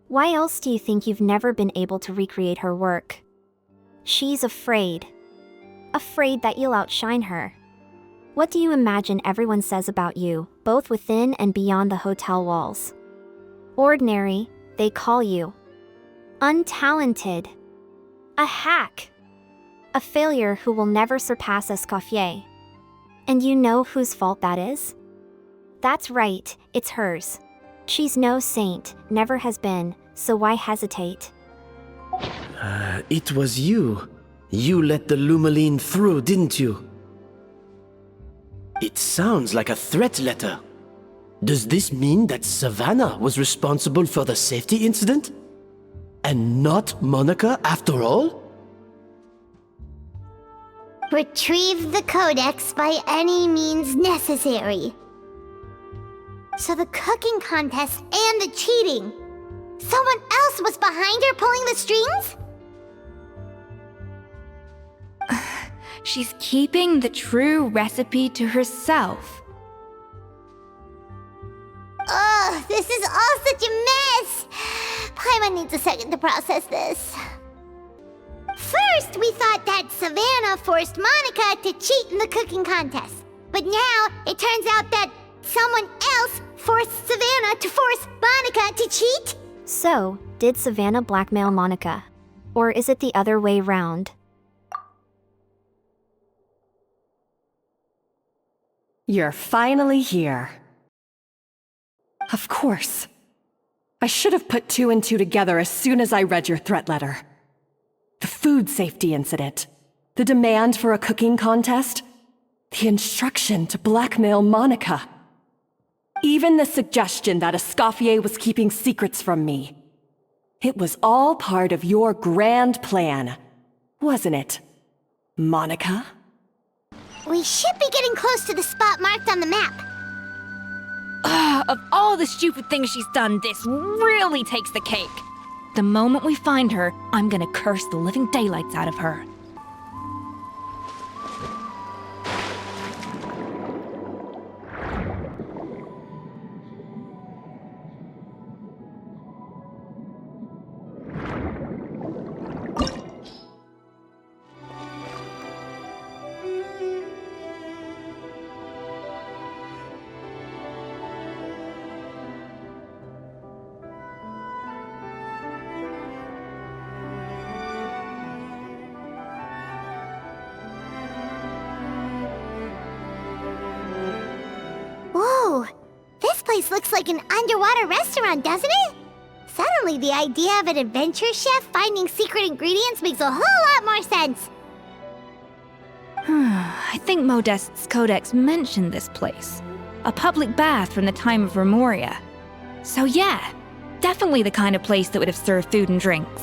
Why else do you think you've never been able to recreate her work? She's afraid. Afraid that you'll outshine her. What do you imagine everyone says about you, both within and beyond the hotel walls? Ordinary, they call you. Untalented. A hack. A failure who will never surpass Escoffier. And you know whose fault that is? That's right, it's hers. She's no saint, never has been, so why hesitate? It was you. You let the Lumine through, didn't you? It sounds like a threat letter. Does this mean that Savannah was responsible for the safety incident? And not Monica after all? Retrieve the codex by any means necessary. So the cooking contest and the cheating. Someone else was behind her pulling the strings? She's keeping the true recipe to herself. Ugh, this is all such a mess! Paimon needs a second to process this. First, we thought that Savannah forced Monica to cheat in the cooking contest. But now, it turns out that someone else forced Savannah to force Monica to cheat? So, did Savannah blackmail Monica? Or is it the other way round? You're finally here. Of course. I should have put 2 and 2 together as soon as I read your threat letter. The food safety incident, the demand for a cooking contest, the instruction to blackmail Monica. Even the suggestion that Escoffier was keeping secrets from me. It was all part of your grand plan, wasn't it, Monica? We should be getting close to the spot marked on the map. Of all the stupid things she's done, this really takes the cake. The moment we find her, I'm gonna curse the living daylights out of her. Whoa, this place looks like an underwater restaurant, doesn't it? Suddenly, the idea of an adventure chef finding secret ingredients makes a whole lot more sense. I think Modest's codex mentioned this place. A public bath from the time of Remoria. So yeah, definitely the kind of place that would have served food and drinks.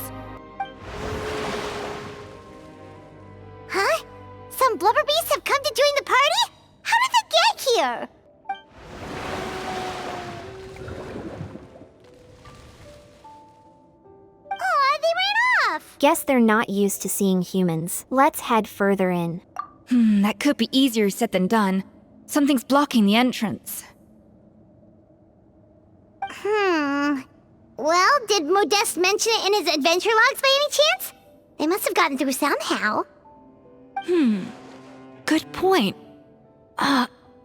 Huh? Some blubber beasts have come to join the party? How did they get here? Aw, they ran off! Guess they're not used to seeing humans. Let's head further in. That could be easier said than done. Something's blocking the entrance. Well, did Modeste mention it in his adventure logs by any chance? They must have gotten through somehow. Good point.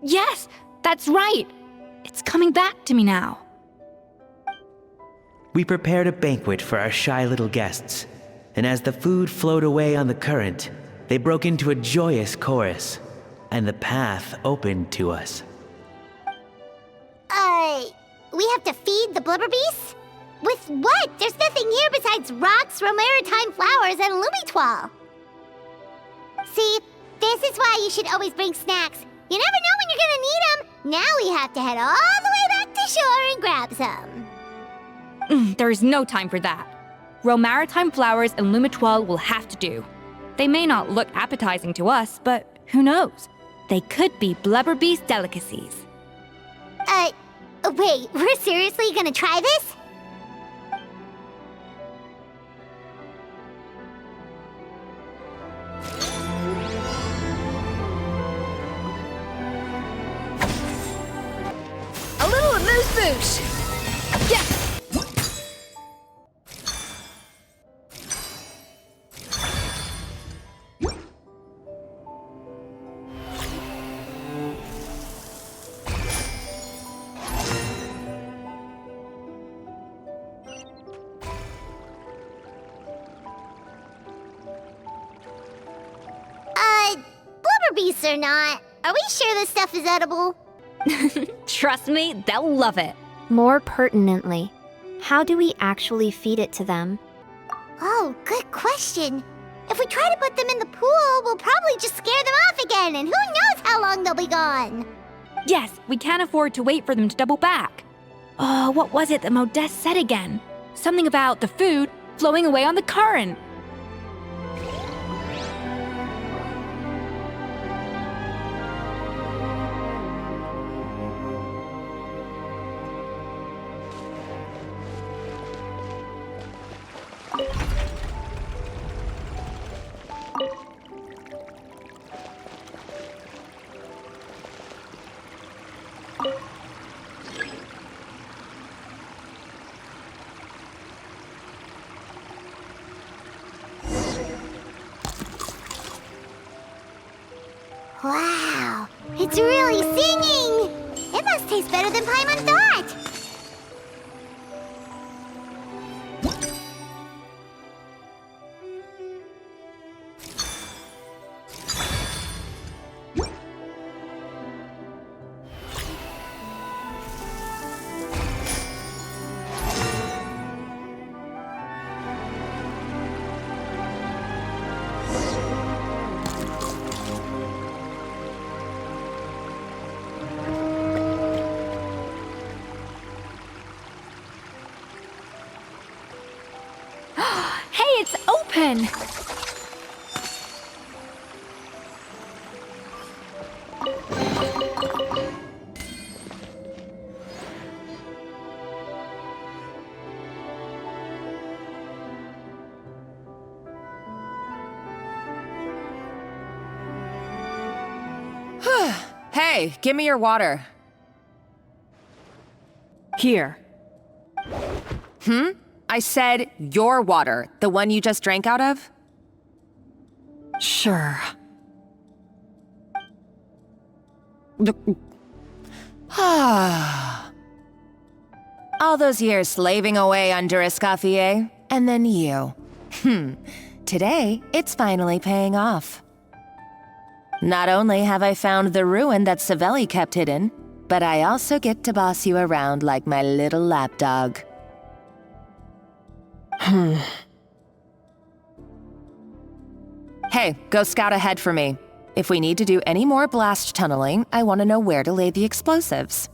Yes, that's right. It's coming back to me now. We prepared a banquet for our shy little guests, and as the food flowed away on the current, they broke into a joyous chorus, and the path opened to us. We have to feed the blubber beasts? With what? There's nothing here besides rocks, romaritime flowers, and lumitoile. See, this is why you should always bring snacks. You never know when you're gonna need them. Now we have to head all the way back to shore and grab some. There is no time for that. Romaritime flowers and lumitoile will have to do. They may not look appetizing to us, but who knows? They could be blubber beast delicacies. Wait, we're seriously gonna try this? A little amuse-bouche! Yeah! beasts or not, are we sure this stuff is edible? Trust me, they'll love it. More pertinently, how do we actually feed it to them? Oh, good question. If we try to put them in the pool, we'll probably just scare them off again, and who knows how long they'll be gone. Yes, we can't afford to wait for them to double back. Oh, what was it that Modeste said again? Something about the food flowing away on the current. Wow, it's really singing! It must taste better than Paimon thought! Hey, it's open! Hey, give me your water. Here. I said your water, the one you just drank out of? Sure. All those years slaving away under Escoffier, and then you. Today, it's finally paying off. Not only have I found the ruin that Savelli kept hidden, but I also get to boss you around like my little lapdog. Hey, go scout ahead for me. If we need to do any more blast tunneling, I want to know where to lay the explosives.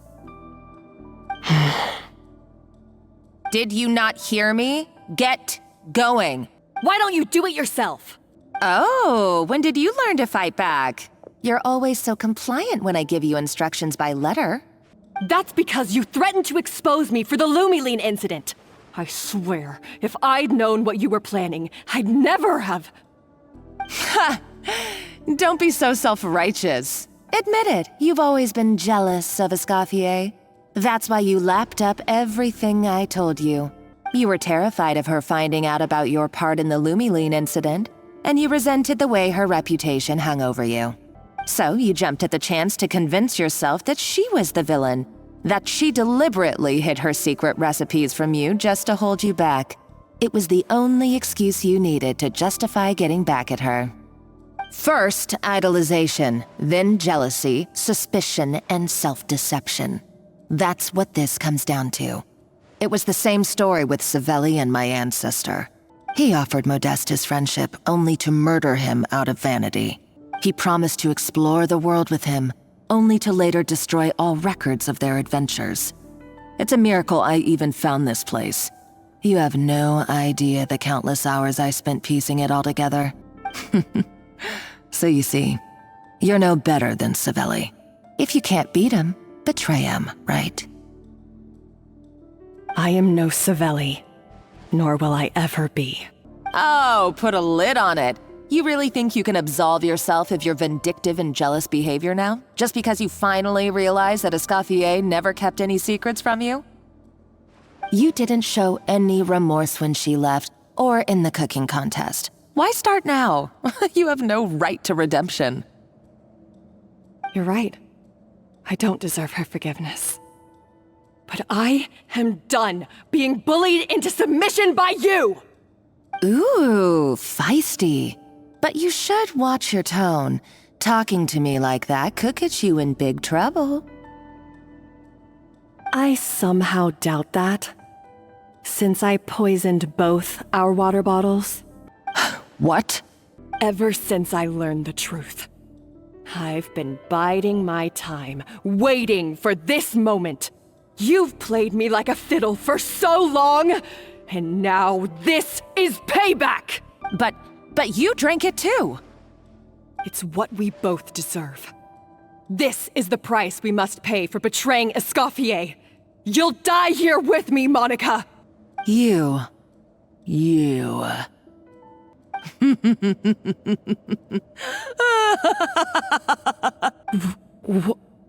Did you not hear me? Get going. Why don't you do it yourself? Oh, when did you learn to fight back? You're always so compliant when I give you instructions by letter. That's because you threatened to expose me for the Lumine incident. I swear, if I'd known what you were planning, I'd never have... Ha! Don't be so self-righteous. Admit it, you've always been jealous of Escoffier. That's why you lapped up everything I told you. You were terrified of her finding out about your part in the Lumine incident, and you resented the way her reputation hung over you. So you jumped at the chance to convince yourself that she was the villain, that she deliberately hid her secret recipes from you just to hold you back. It was the only excuse you needed to justify getting back at her. First, idolization, then jealousy, suspicion, and self-deception. That's what this comes down to. It was the same story with Savelli and my ancestor. He offered Modeste his friendship only to murder him out of vanity. He promised to explore the world with him, only to later destroy all records of their adventures. It's a miracle I even found this place. You have no idea the countless hours I spent piecing it all together. So you see, you're no better than Savelli. If you can't beat him, betray him, right? I am no Savelli, nor will I ever be. Oh, put a lid on it. You really think you can absolve yourself of your vindictive and jealous behavior now? Just because you finally realize that Escoffier never kept any secrets from you? You didn't show any remorse when she left, or in the cooking contest. Why start now? You have no right to redemption. You're right. I don't deserve her forgiveness. But I am done being bullied into submission by you! Ooh, feisty. But you should watch your tone. Talking to me like that could get you in big trouble. I somehow doubt that, since I poisoned both our water bottles. What? Ever since I learned the truth, I've been biding my time, waiting for this moment. You've played me like a fiddle for so long, and now this is payback! But you drank it too! It's what we both deserve. This is the price we must pay for betraying Escoffier. You'll die here with me, Monica! You.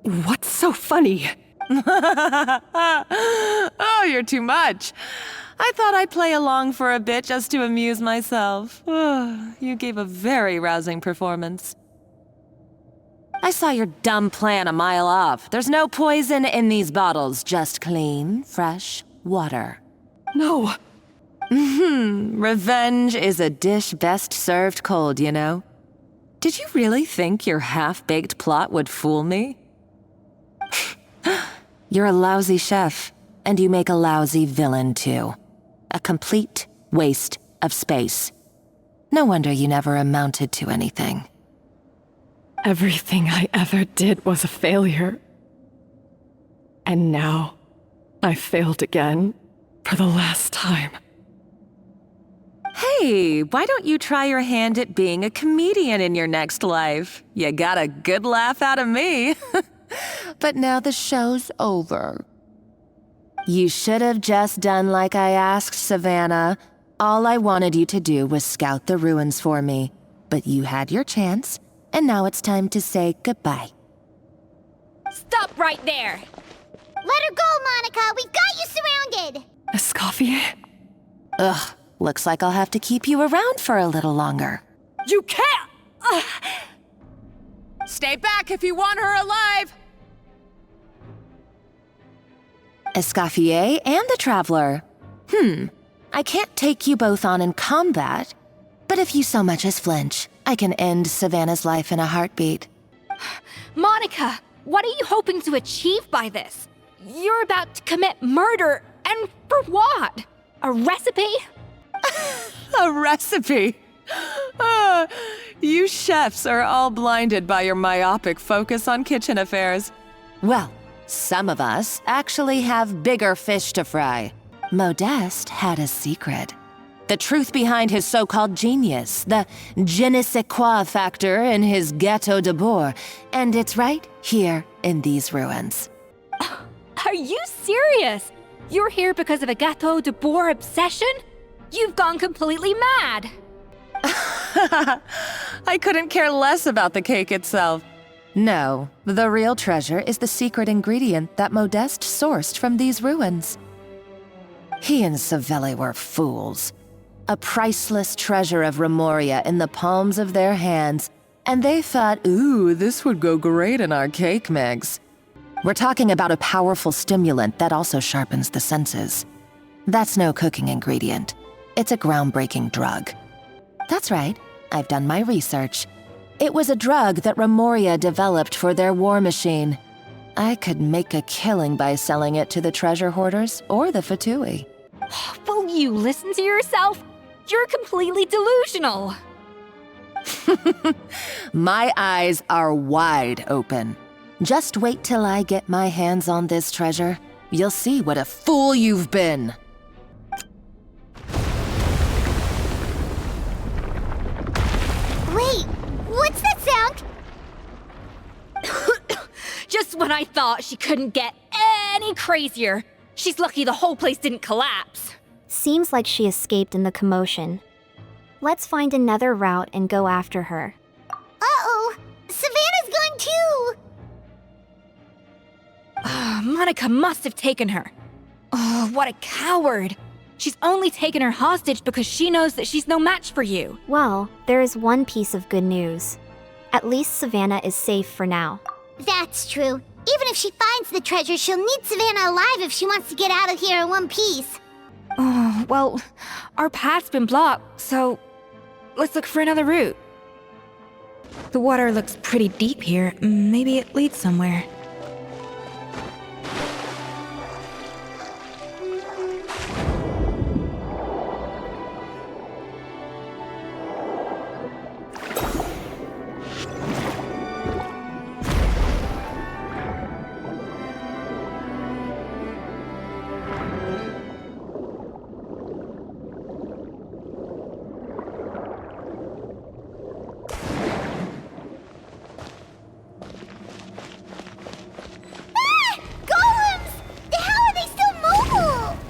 What's so funny? Oh, you're too much. I thought I'd play along for a bit just to amuse myself. You gave a very rousing performance. I saw your dumb plan a mile off. There's no poison in these bottles, just clean, fresh water. No. Revenge is a dish best served cold, you know. Did you really think your half-baked plot would fool me? You're a lousy chef, and you make a lousy villain, too. A complete waste of space. No wonder you never amounted to anything. Everything I ever did was a failure. And now, I failed again, for the last time. Hey, why don't you try your hand at being a comedian in your next life? You got a good laugh out of me. But now the show's over. You should have just done like I asked, Savannah. All I wanted you to do was scout the ruins for me. But you had your chance, and now it's time to say goodbye. Stop right there! Let her go, Monica! We've got you surrounded! Escoffier? Ugh, looks like I'll have to keep you around for a little longer. You can't! Stay back if you want her alive! Escoffier and the Traveler. I can't take you both on in combat, but if you so much as flinch, I can end Savannah's life in a heartbeat. Monica, what are you hoping to achieve by this? You're about to commit murder, and for what? A recipe? A recipe? You chefs are all blinded by your myopic focus on kitchen affairs. Well, some of us actually have bigger fish to fry. Modeste had a secret. The truth behind his so-called genius, the je ne sais quoi factor in his Gâteau Debord, and it's right here in these ruins. Are you serious? You're here because of a Gâteau Debord obsession? You've gone completely mad! I couldn't care less about the cake itself. No, the real treasure is the secret ingredient that Modeste sourced from these ruins. He and Savelli were fools. A priceless treasure of Remoria in the palms of their hands, and they thought, ooh, this would go great in our cake mix. We're talking about a powerful stimulant that also sharpens the senses. That's no cooking ingredient. It's a groundbreaking drug. That's right, I've done my research. It was a drug that Remoria developed for their war machine. I could make a killing by selling it to the treasure hoarders or the Fatui. Will you listen to yourself? You're completely delusional. My eyes are wide open. Just wait till I get my hands on this treasure. You'll see what a fool you've been. Wait, what's that sound? Just when I thought she couldn't get any crazier. She's lucky the whole place didn't collapse. Seems like she escaped in the commotion. Let's find another route and go after her. Uh-oh, Savannah's gone too! Monica must have taken her. Oh, what a coward. She's only taken her hostage because she knows that she's no match for you. Well, there is one piece of good news. At least Savannah is safe for now. That's true. Even if she finds the treasure, she'll need Savannah alive if she wants to get out of here in one piece. Oh, well, our path's been blocked, so let's look for another route. The water looks pretty deep here. Maybe it leads somewhere.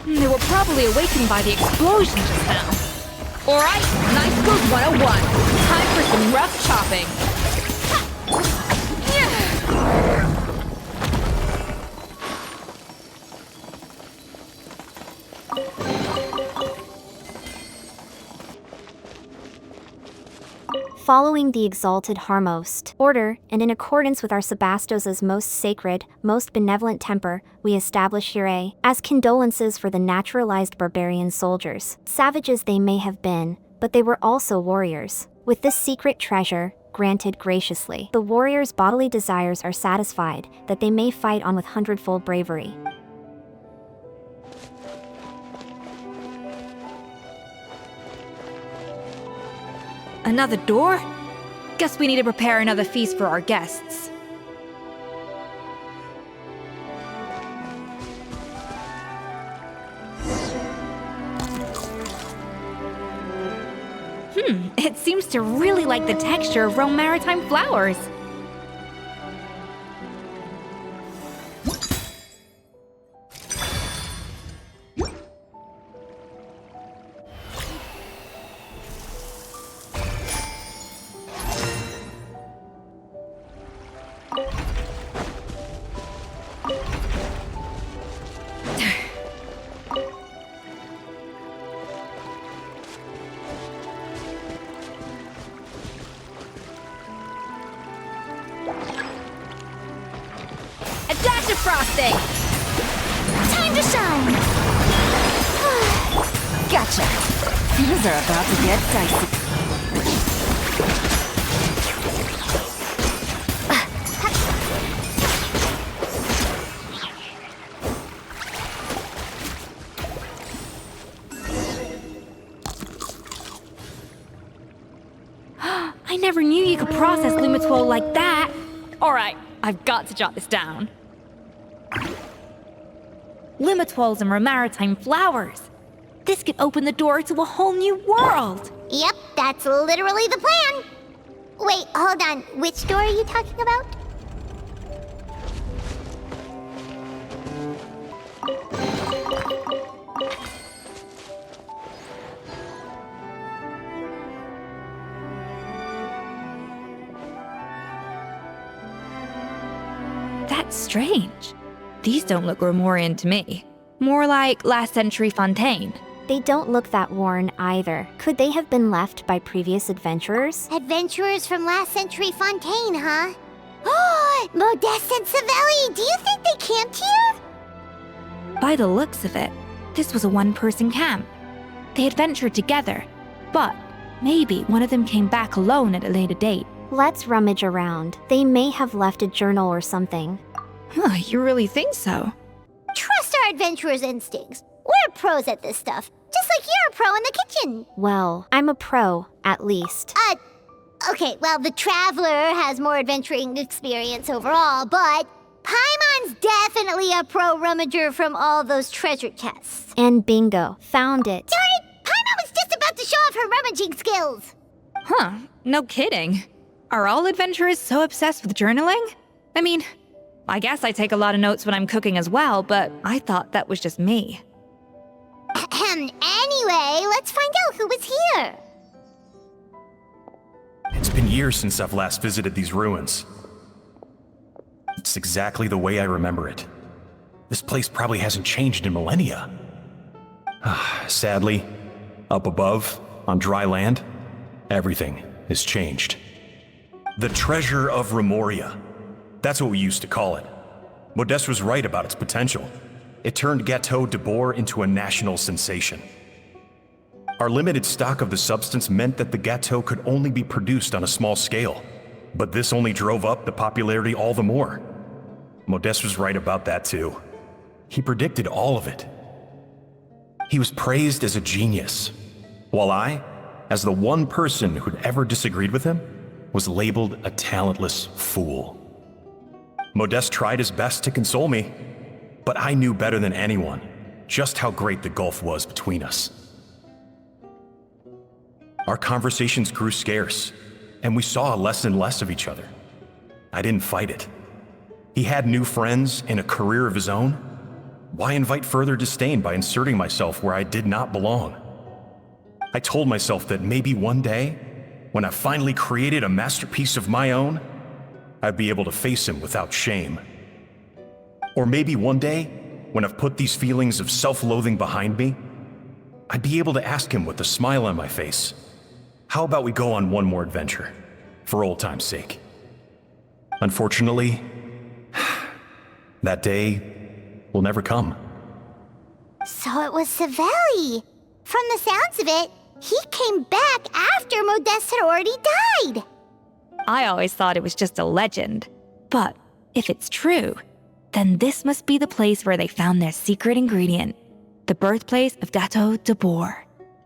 They were probably awakened by the explosion just now. Alright, Night Skills 101. Time for some rough chopping. Following the exalted Harmost order, and in accordance with our Sebastos's most sacred, most benevolent temper, we establish here as condolences for the naturalized barbarian soldiers. Savages they may have been, but they were also warriors. With this secret treasure, granted graciously, the warriors' bodily desires are satisfied, that they may fight on with hundredfold bravery. Another door? Guess we need to prepare another feast for our guests. It seems to really like the texture of Rome maritime flowers. Frosting! Time to shine! Gotcha! Things are about to get dicey. I never knew you could process Lumitwol like that! Alright, I've got to jot this down. Lumitwols and maritime flowers. This could open the door to a whole new world. Yep, that's literally the plan. Wait, hold on. Which door are you talking about? That's strange. These don't look Romorian to me. More like last century Fontaine. They don't look that worn either. Could they have been left by previous adventurers? Adventurers from last century Fontaine, huh? Oh, Modeste and Savelli, do you think they camped here? By the looks of it, this was a one-person camp. They adventured together, but maybe one of them came back alone at a later date. Let's rummage around. They may have left a journal or something. Huh, you really think so? Trust our adventurers' instincts. We're pros at this stuff, just like you're a pro in the kitchen. Well, I'm a pro, at least. Okay, well, the Traveler has more adventuring experience overall, but Paimon's definitely a pro rummager from all those treasure chests. And bingo, found it. Darn it! Paimon was just about to show off her rummaging skills. Huh, no kidding. Are all adventurers so obsessed with journaling? I mean, I guess I take a lot of notes when I'm cooking as well, but I thought that was just me. Anyway, let's find out who was here. It's been years since I've last visited these ruins. It's exactly the way I remember it. This place probably hasn't changed in millennia. Sadly, up above, on dry land, everything has changed. The treasure of Remoria. That's what we used to call it. Modeste was right about its potential. It turned Hotel Debord into a national sensation. Our limited stock of the substance meant that the gâteau could only be produced on a small scale. But this only drove up the popularity all the more. Modeste was right about that too. He predicted all of it. He was praised as a genius, while I, as the one person who'd ever disagreed with him, was labeled a talentless fool. Modeste tried his best to console me, but I knew better than anyone just how great the gulf was between us. Our conversations grew scarce, and we saw less and less of each other. I didn't fight it. He had new friends and a career of his own. Why invite further disdain by inserting myself where I did not belong? I told myself that maybe one day, when I finally created a masterpiece of my own, I'd be able to face him without shame. Or maybe one day, when I've put these feelings of self-loathing behind me, I'd be able to ask him with a smile on my face, how about we go on one more adventure, for old time's sake? Unfortunately, that day will never come. So it was Savelli. From the sounds of it, he came back after Modeste had already died. I always thought it was just a legend. But if it's true, then this must be the place where they found their secret ingredient, the birthplace of Hotel Debord.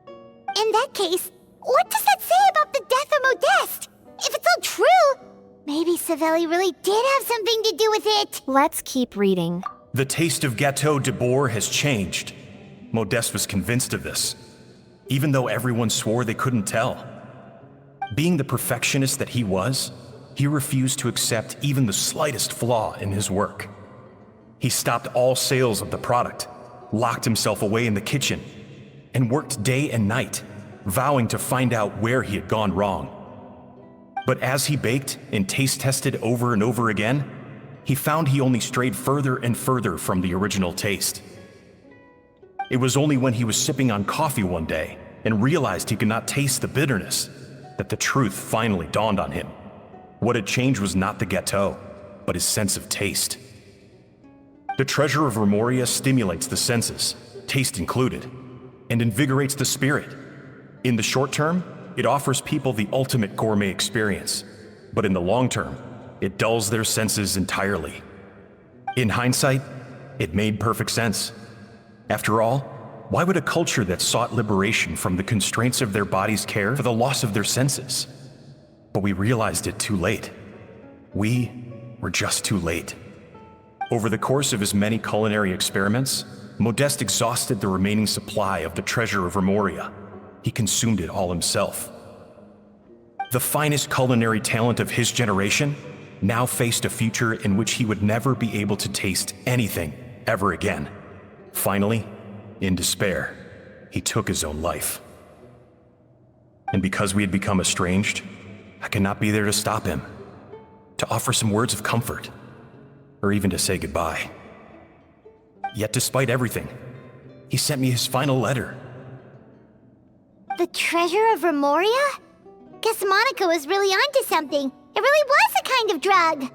In that case, what does that say about the death of Modeste? If it's all true, maybe Savelli really did have something to do with it. Let's keep reading. The taste of Hotel Debord has changed. Modeste was convinced of this, even though everyone swore they couldn't tell. Being the perfectionist that he was, he refused to accept even the slightest flaw in his work. He stopped all sales of the product, locked himself away in the kitchen, and worked day and night, vowing to find out where he had gone wrong. But as he baked and taste tested over and over again, he found he only strayed further and further from the original taste. It was only when he was sipping on coffee one day and realized he could not taste the bitterness that the truth finally dawned on him. What had changed was not the gâteau, but his sense of taste. The treasure of Remoria stimulates the senses, taste included, and invigorates the spirit. In the short term, it offers people the ultimate gourmet experience, but in the long term, it dulls their senses entirely. In hindsight, it made perfect sense. After all, why would a culture that sought liberation from the constraints of their bodies care for the loss of their senses? But we realized it too late. We were just too late. Over the course of his many culinary experiments, Modeste exhausted the remaining supply of the treasure of Remoria. He consumed it all himself. The finest culinary talent of his generation now faced a future in which he would never be able to taste anything ever again. Finally, in despair, he took his own life. And because we had become estranged, I could not be there to stop him, to offer some words of comfort, or even to say goodbye. Yet despite everything, he sent me his final letter. The treasure of Remoria? Guess Monica was really onto something. It really was a kind of drug.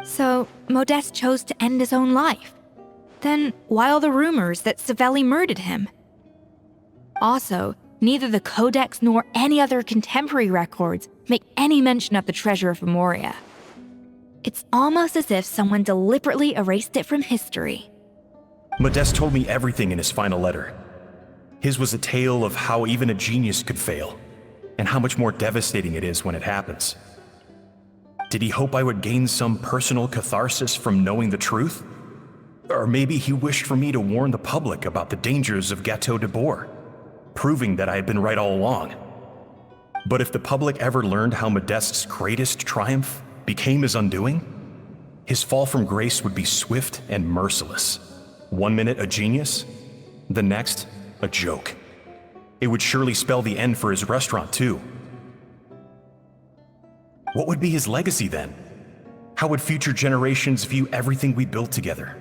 So, Modeste chose to end his own life. Then, why all the rumors that Savelli murdered him? Also, neither the Codex nor any other contemporary records make any mention of the treasure of Remoria. It's almost as if someone deliberately erased it from history. Modeste told me everything in his final letter. His was a tale of how even a genius could fail, and how much more devastating it is when it happens. Did he hope I would gain some personal catharsis from knowing the truth? Or maybe he wished for me to warn the public about the dangers of Hotel Debord, proving that I had been right all along. But if the public ever learned how Modeste's greatest triumph became his undoing, his fall from grace would be swift and merciless. 1 minute a genius, the next a joke. It would surely spell the end for his restaurant too. What would be his legacy then? How would future generations view everything we built together?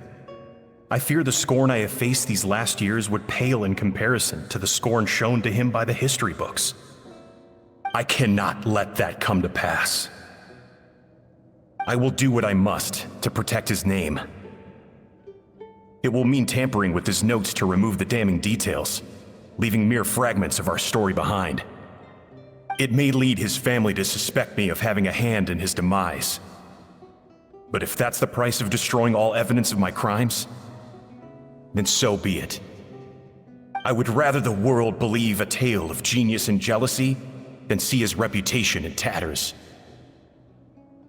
I fear the scorn I have faced these last years would pale in comparison to the scorn shown to him by the history books. I cannot let that come to pass. I will do what I must to protect his name. It will mean tampering with his notes to remove the damning details, leaving mere fragments of our story behind. It may lead his family to suspect me of having a hand in his demise. But if that's the price of destroying all evidence of my crimes, then so be it. I would rather the world believe a tale of genius and jealousy than see his reputation in tatters.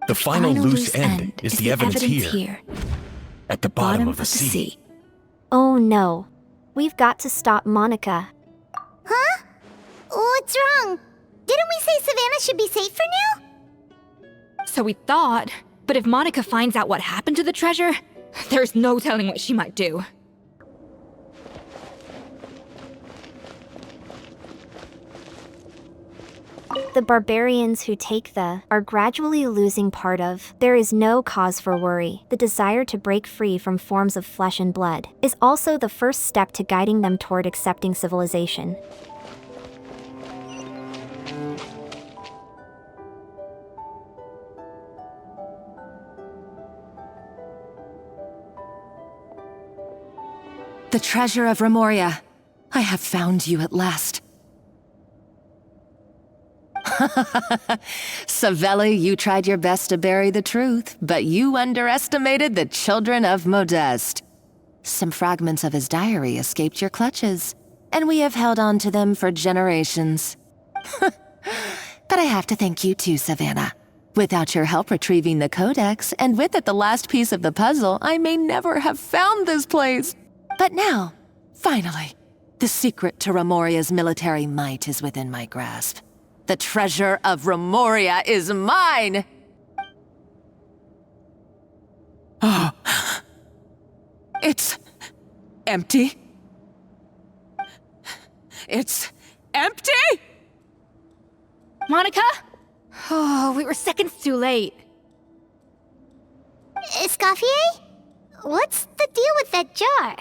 The final loose end is the evidence here, at the bottom of the sea. Oh no. We've got to stop Monica. Huh? What's wrong? Didn't we say Savannah should be safe for now? So we thought, but if Monica finds out what happened to the treasure, there's no telling what she might do. The barbarians who take the are gradually losing part of. There is no cause for worry. The desire to break free from forms of flesh and blood is also the first step to guiding them toward accepting civilization. The treasure of Remoria. I have found you at last. Savelli, you tried your best to bury the truth, but you underestimated the children of Modeste. Some fragments of his diary escaped your clutches, and we have held on to them for generations. But I have to thank you too, Savannah. Without your help retrieving the codex, and with it the last piece of the puzzle, I may never have found this place. But now, finally, the secret to Remoria's military might is within my grasp. The treasure of Remoria is mine! Oh. It's empty. It's empty? Monica? Oh, we were seconds too late. Escoffier? What's the deal with that jar?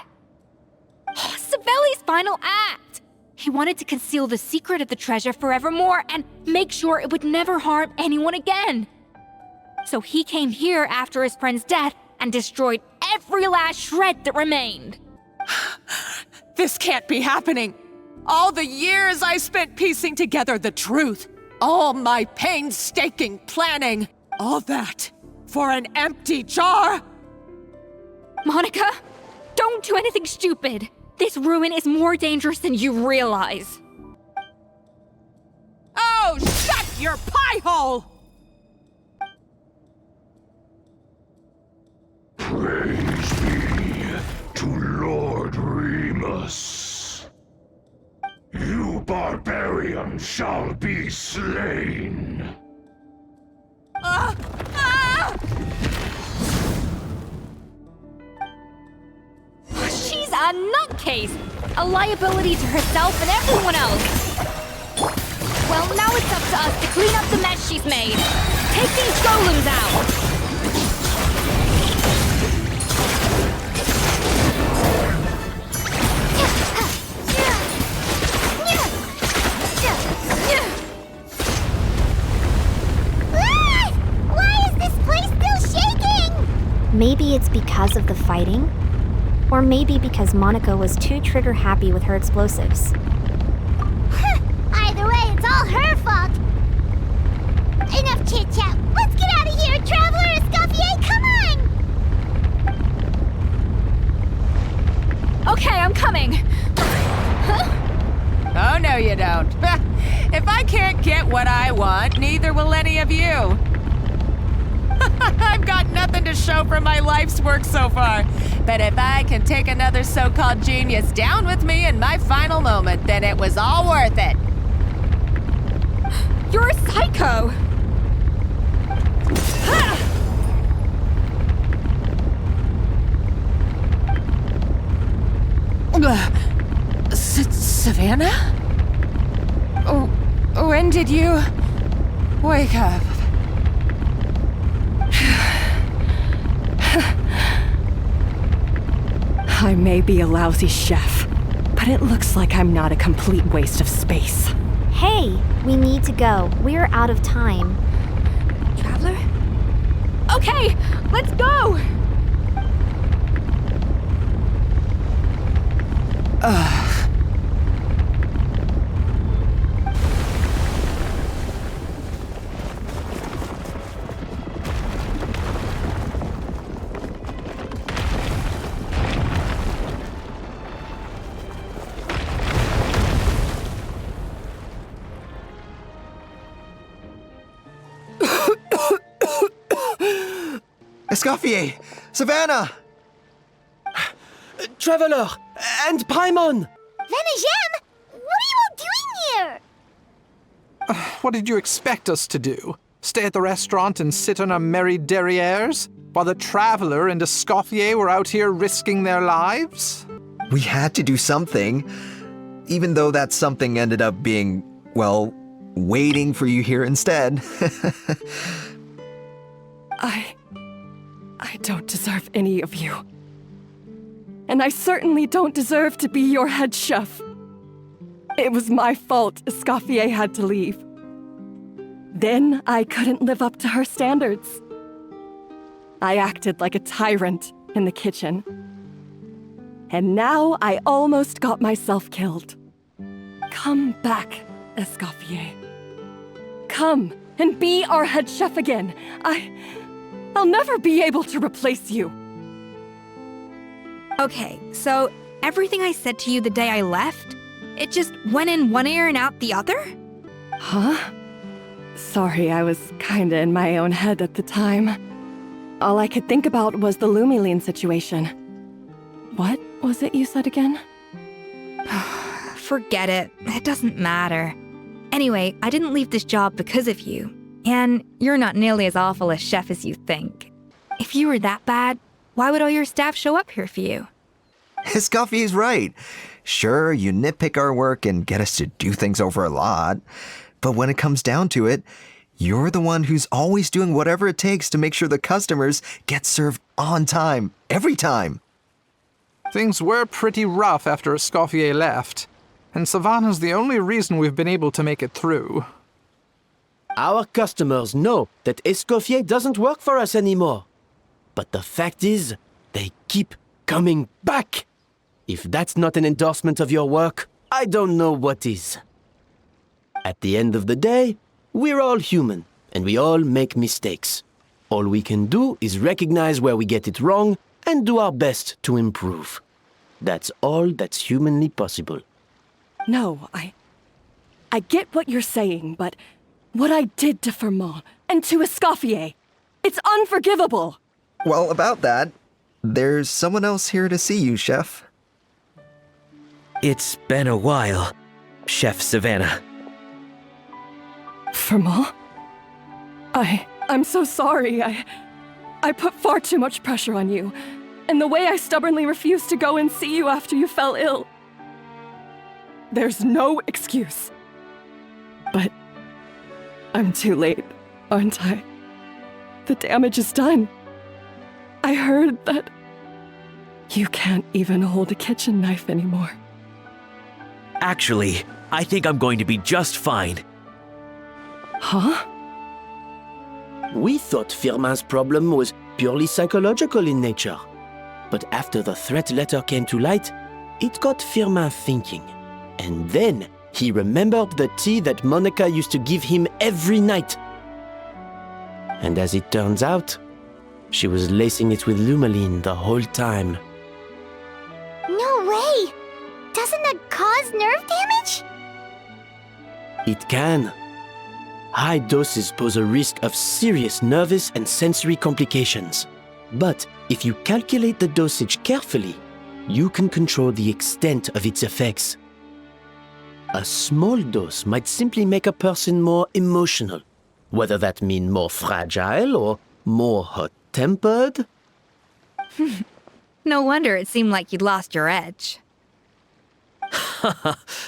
Savelli's final act! He wanted to conceal the secret of the treasure forevermore and make sure it would never harm anyone again. So he came here after his friend's death and destroyed every last shred that remained. This can't be happening. All the years I spent piecing together the truth, all my painstaking planning, all that for an empty jar? Monica, don't do anything stupid. This ruin is more dangerous than you realize. Oh, shut your pie hole! Praise be to Lord Remus. You barbarian shall be slain. She's a nutcase! A liability to herself and everyone else! Well, now it's up to us to clean up the mess she's made. Take these golems out! Why is this place still shaking? Maybe it's because of the fighting? Or maybe because Monica was too trigger-happy with her explosives. Either way, it's all her fault. Enough chit-chat. Let's get out of here, Traveler Escoffier, come on! Okay, I'm coming. Oh, no you don't. If I can't get what I want, neither will any of you. I've got nothing to show for my life's work so far. But if I can take another so-called genius down with me in my final moment, then it was all worth it. You're a psycho! Savannah? When did you wake up? I may be a lousy chef, but it looks like I'm not a complete waste of space. Hey, we need to go. We're out of time. Traveler? Okay, let's go! Escoffier! Savannah! Traveler! And Paimon! Venejem! What are you all doing here? What did you expect us to do? Stay at the restaurant and sit on our merry derrieres? While the Traveler and Escoffier were out here risking their lives? We had to do something. Even though that something ended up being, well, waiting for you here instead. I don't deserve any of you. And I certainly don't deserve to be your head chef. It was my fault Escoffier had to leave. Then I couldn't live up to her standards. I acted like a tyrant in the kitchen. And now I almost got myself killed. Come back, Escoffier. Come and be our head chef again. I'll never be able to replace you. Okay, so everything I said to you the day I left, it just went in one ear and out the other? Huh? Sorry, I was kinda in my own head at the time. All I could think about was the Lumine situation. What was it you said again? Forget it. It doesn't matter. Anyway, I didn't leave this job because of you. And you're not nearly as awful a chef as you think. If you were that bad, why would all your staff show up here for you? Escoffier's right. Sure, you nitpick our work and get us to do things over a lot. But when it comes down to it, you're the one who's always doing whatever it takes to make sure the customers get served on time, every time. Things were pretty rough after Escoffier left, and Savannah's the only reason we've been able to make it through. Our customers know that Escoffier doesn't work for us anymore. But the fact is, they keep coming back. If that's not an endorsement of your work, I don't know what is. At the end of the day, we're all human, and we all make mistakes. All we can do is recognize where we get it wrong and do our best to improve. That's all that's humanly possible. No, I get what you're saying, but what I did to Fermont and to Escoffier, it's unforgivable. Well, about that, there's someone else here to see you, Chef. It's been a while, Chef Savannah. Fermont? I'm so sorry. I put far too much pressure on you. And the way I stubbornly refused to go and see you after you fell ill. There's no excuse. But I'm too late, aren't I? The damage is done. I heard that you can't even hold a kitchen knife anymore. Actually, I think I'm going to be just fine. Huh? We thought Firmin's problem was purely psychological in nature. But after the threat letter came to light, it got Firmin thinking. And then he remembered the tea that Monica used to give him every night. And as it turns out, she was lacing it with Lumine the whole time. No way! Doesn't that cause nerve damage? It can. High doses pose a risk of serious nervous and sensory complications. But if you calculate the dosage carefully, you can control the extent of its effects. A small dose might simply make a person more emotional, whether that means more fragile or more hot-tempered. No wonder it seemed like you'd lost your edge.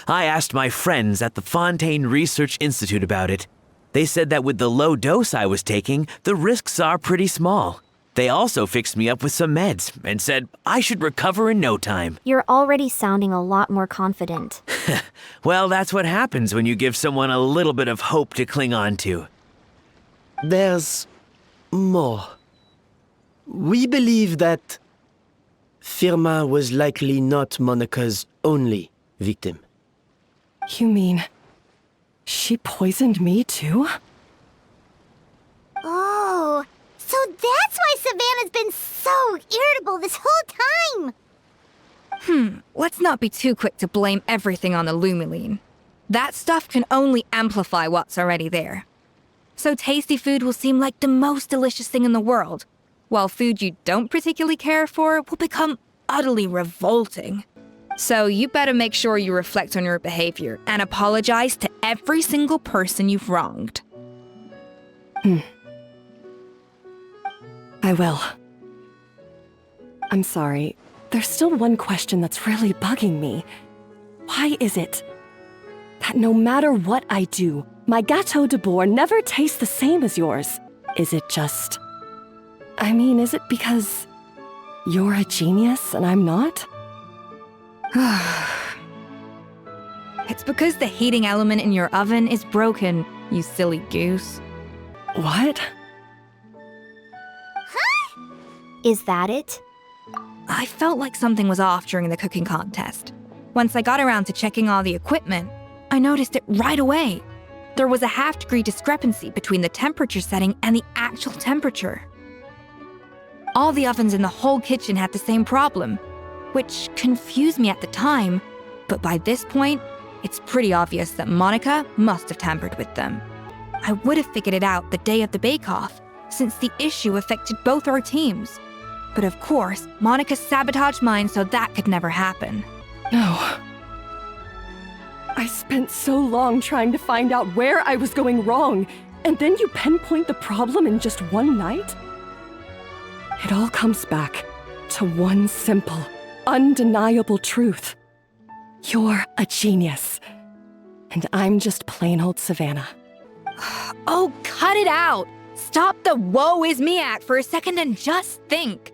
I asked my friends at the Fontaine Research Institute about it. They said that with the low dose I was taking, the risks are pretty small. They also fixed me up with some meds and said I should recover in no time. You're already sounding a lot more confident. Well, that's what happens when you give someone a little bit of hope to cling on to. There's more. We believe that Firmin was likely not Monica's only victim. You mean she poisoned me too? Oh, so that's why Savannah's been so irritable this whole time! Let's not be too quick to blame everything on the Lumine. That stuff can only amplify what's already there. So tasty food will seem like the most delicious thing in the world, while food you don't particularly care for will become utterly revolting. So you better make sure you reflect on your behavior and apologize to every single person you've wronged. I will. I'm sorry. There's still one question that's really bugging me. Why is it that no matter what I do, my Gâteau Debord never tastes the same as yours? Is it just... is it because you're a genius and I'm not? It's because the heating element in your oven is broken, you silly goose. What? Is that it? I felt like something was off during the cooking contest. Once I got around to checking all the equipment, I noticed it right away. There was a half-degree discrepancy between the temperature setting and the actual temperature. All the ovens in the whole kitchen had the same problem, which confused me at the time, but by this point, it's pretty obvious that Monica must have tampered with them. I would have figured it out the day of the bake-off, since the issue affected both our teams. But of course, Monica sabotaged mine so that could never happen. No. I spent so long trying to find out where I was going wrong, and then you pinpoint the problem in just one night? It all comes back to one simple, undeniable truth. You're a genius, and I'm just plain old Savannah. Oh, cut it out! Stop the woe is me act for a second and just think.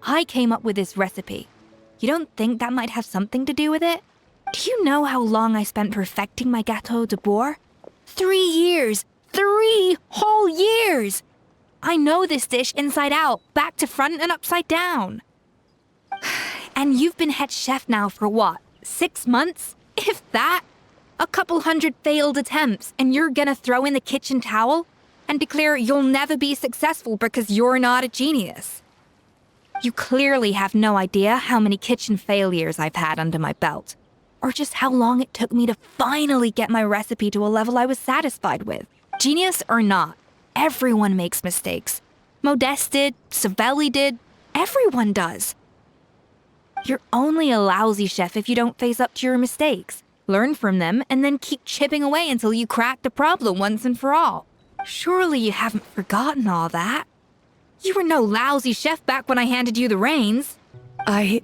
I came up with this recipe. You don't think that might have something to do with it? Do you know how long I spent perfecting my Gâteau Debord? 3 years! 3 whole years! I know this dish inside out, back to front and upside down. And you've been head chef now for what, 6 months? If that? A couple hundred failed attempts, and you're gonna throw in the kitchen towel and declare you'll never be successful because you're not a genius. You clearly have no idea how many kitchen failures I've had under my belt, or just how long it took me to finally get my recipe to a level I was satisfied with. Genius or not, everyone makes mistakes. Modeste did, Savelli did, everyone does. You're only a lousy chef if you don't face up to your mistakes, learn from them, and then keep chipping away until you crack the problem once and for all. Surely you haven't forgotten all that. You were no lousy chef back when I handed you the reins. I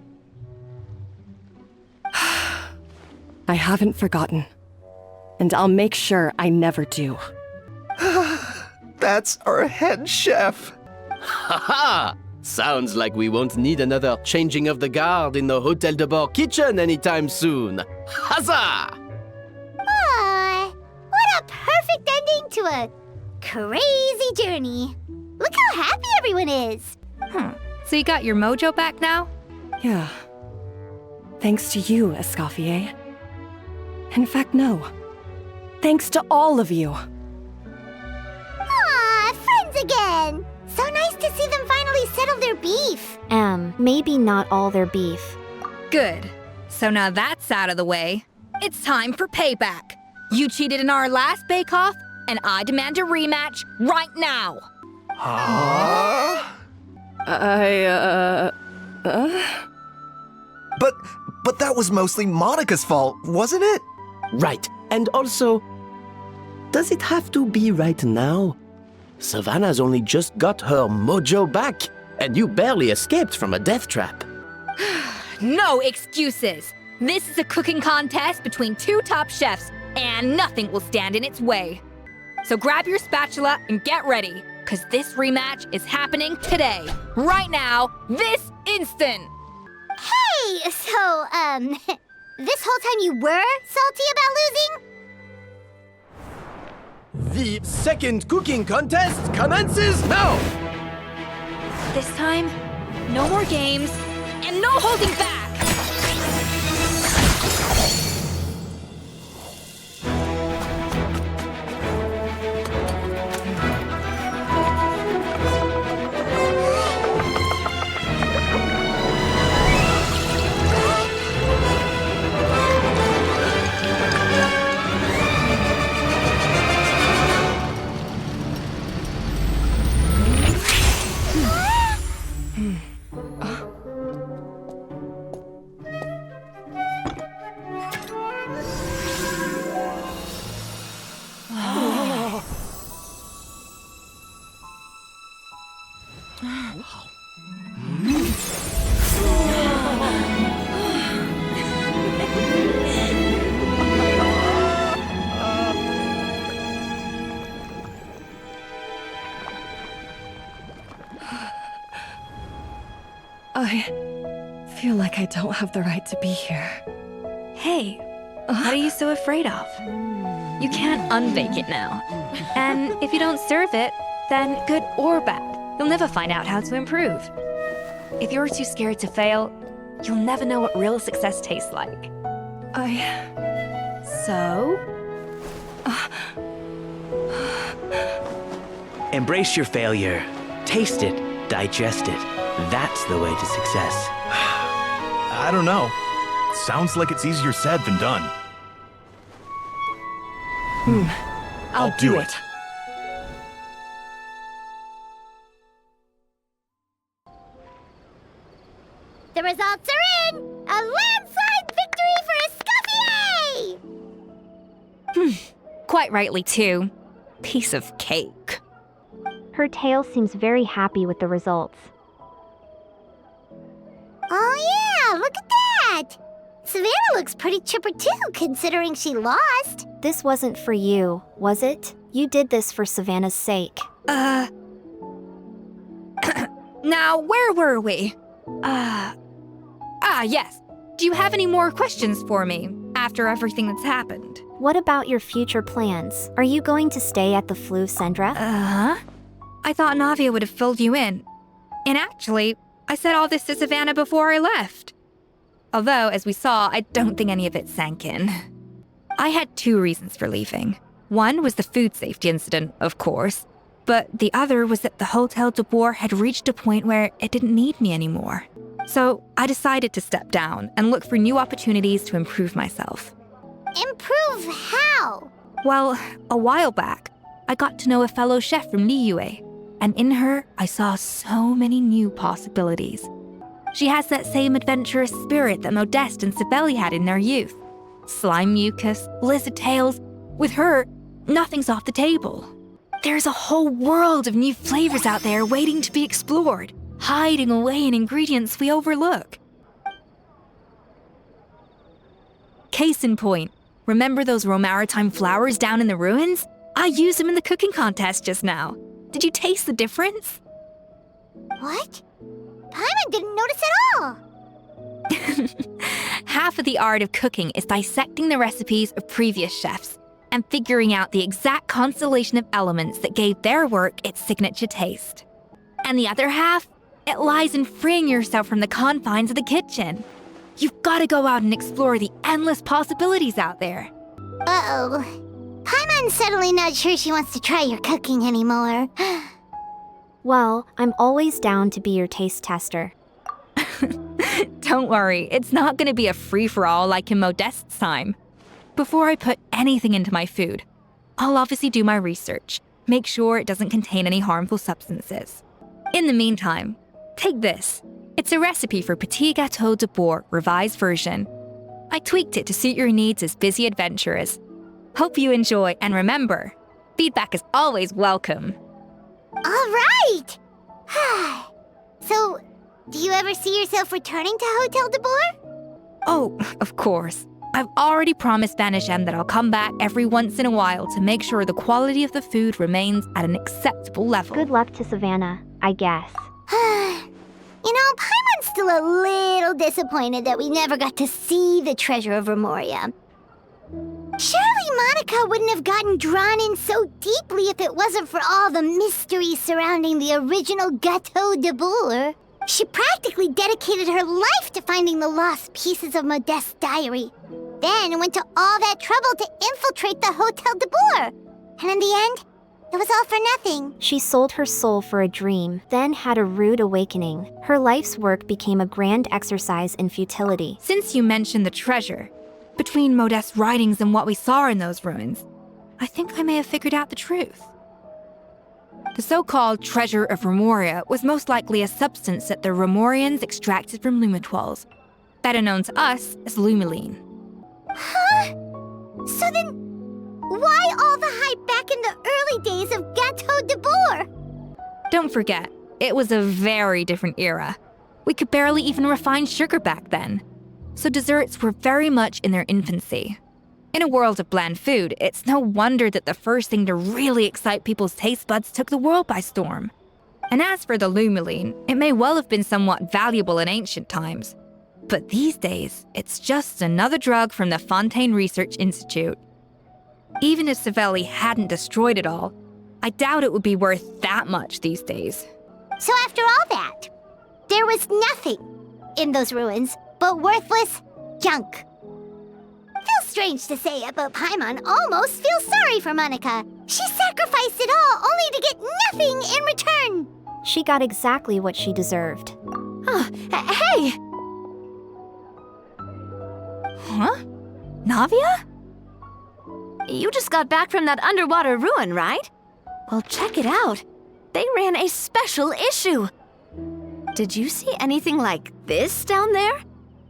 haven't forgotten. And I'll make sure I never do. That's our head chef. Haha! Sounds like we won't need another changing of the guard in the Hotel Debord kitchen anytime soon. Huzzah! Aw, what a perfect ending to a crazy journey. Look how happy everyone is. So you got your mojo back now? Yeah. Thanks to you, Escoffier. In fact, no. Thanks to all of you. Aw, friends again. So nice to see them finally settle their beef. Maybe not all their beef. Good. So now that's out of the way. It's time for payback. You cheated in our last bake-off, and I demand a rematch right now. But that was mostly Monica's fault, wasn't it? Right. And also, does it have to be right now? Savannah's only just got her mojo back, and you barely escaped from a death trap. No excuses. This is a cooking contest between 2 top chefs, and nothing will stand in its way. So grab your spatula and get ready, because this rematch is happening today, right now, this instant. Hey, so, this whole time you were salty about losing? The second cooking contest commences now! This time, no more games, and no holding back! I feel like I don't have the right to be here. Hey, what are you so afraid of? You can't unbake it now. And if you don't serve it, then good or bad, you'll never find out how to improve. If you're too scared to fail, you'll never know what real success tastes like. So? Embrace your failure. Taste it. Digest it. That's the way to success. I don't know. Sounds like it's easier said than done. I'll do it. The results are in! A landslide victory for Escoffier! Quite rightly, too. Piece of cake. Her tail seems very happy with the results. Oh yeah, look at that! Savannah looks pretty chipper too, considering she lost. This wasn't for you, was it? You did this for Savannah's sake. Now, where were we? Yes. Do you have any more questions for me after everything that's happened? What about your future plans? Are you going to stay at the Flu Sendra? I thought Navia would have filled you in. And actually, I said all this to Savannah before I left. Although, as we saw, I don't think any of it sank in. I had 2 reasons for leaving. One was the food safety incident, of course, but the other was that the Hotel Debord had reached a point where it didn't need me anymore. So I decided to step down and look for new opportunities to improve myself. Improve how? Well, a while back, I got to know a fellow chef from Liyue, and in her, I saw so many new possibilities. She has that same adventurous spirit that Modeste and Sibeli had in their youth. Slime mucus, lizard tails. With her, nothing's off the table. There's a whole world of new flavors out there waiting to be explored, hiding away in ingredients we overlook. Case in point, remember those Romaritime flowers down in the ruins? I used them in the cooking contest just now. Did you taste the difference? What? Paimon didn't notice at all! Half of the art of cooking is dissecting the recipes of previous chefs and figuring out the exact constellation of elements that gave their work its signature taste. And the other half, it lies in freeing yourself from the confines of the kitchen. You've got to go out and explore the endless possibilities out there. Uh-oh. Paimon's suddenly not sure she wants to try your cooking anymore. Well, I'm always down to be your taste tester. Don't worry, it's not going to be a free-for-all like in Modeste's time. Before I put anything into my food, I'll obviously do my research, make sure it doesn't contain any harmful substances. In the meantime, take this. It's a recipe for Petit Gâteau Debord revised version. I tweaked it to suit your needs as busy adventurers. Hope you enjoy, and remember, feedback is always welcome. All right! So, do you ever see yourself returning to Hotel Debord? Oh, of course. I've already promised Vanishem that I'll come back every once in a while to make sure the quality of the food remains at an acceptable level. Good luck to Savannah, I guess. You know, Paimon's still a little disappointed that we never got to see the treasure of Remoria. Surely Monica wouldn't have gotten drawn in so deeply if it wasn't for all the mystery surrounding the original Gâteau Debord. She practically dedicated her life to finding the lost pieces of Modeste's diary. Then went to all that trouble to infiltrate the Hotel Debord. And in the end, it was all for nothing. She sold her soul for a dream, then had a rude awakening. Her life's work became a grand exercise in futility. Since you mentioned the treasure, between Modeste's writings and what we saw in those ruins, I think I may have figured out the truth. The so-called treasure of Remoria was most likely a substance that the Remorians extracted from Lumitoiles, better known to us as Lumine. Huh? So then, why all the hype back in the early days of Gâteau Debord? Don't forget, it was a very different era. We could barely even refine sugar back then, so desserts were very much in their infancy. In a world of bland food, it's no wonder that the first thing to really excite people's taste buds took the world by storm. And as for the Lumine, it may well have been somewhat valuable in ancient times. But these days, it's just another drug from the Fontaine Research Institute. Even if Savelli hadn't destroyed it all, I doubt it would be worth that much these days. So after all that, there was nothing in those ruins but worthless junk. Feels strange to say it, but Paimon almost feels sorry for Monica. She sacrificed it all only to get nothing in return. She got exactly what she deserved. Hey! Huh? Navia? You just got back from that underwater ruin, right? Well, check it out. They ran a special issue. Did you see anything like this down there?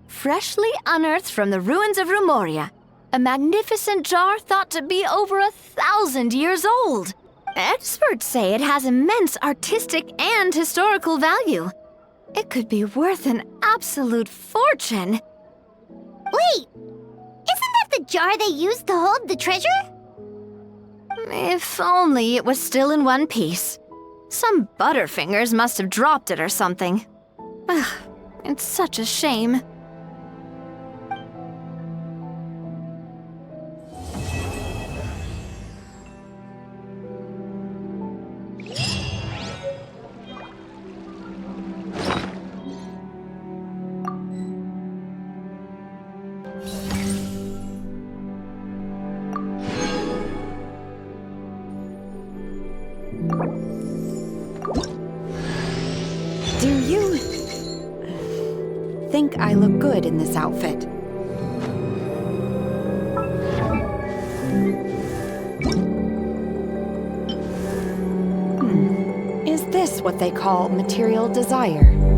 Freshly unearthed from the ruins of Rumoria. A magnificent jar thought to be over 1,000 years old. Experts say it has immense artistic and historical value. It could be worth an absolute fortune. Wait, isn't that the jar they used to hold the treasure? If only it was still in one piece. Some butterfingers must have dropped it or something. Ugh, it's such a shame. Do you think I look good in this outfit? Is this what they call material desire?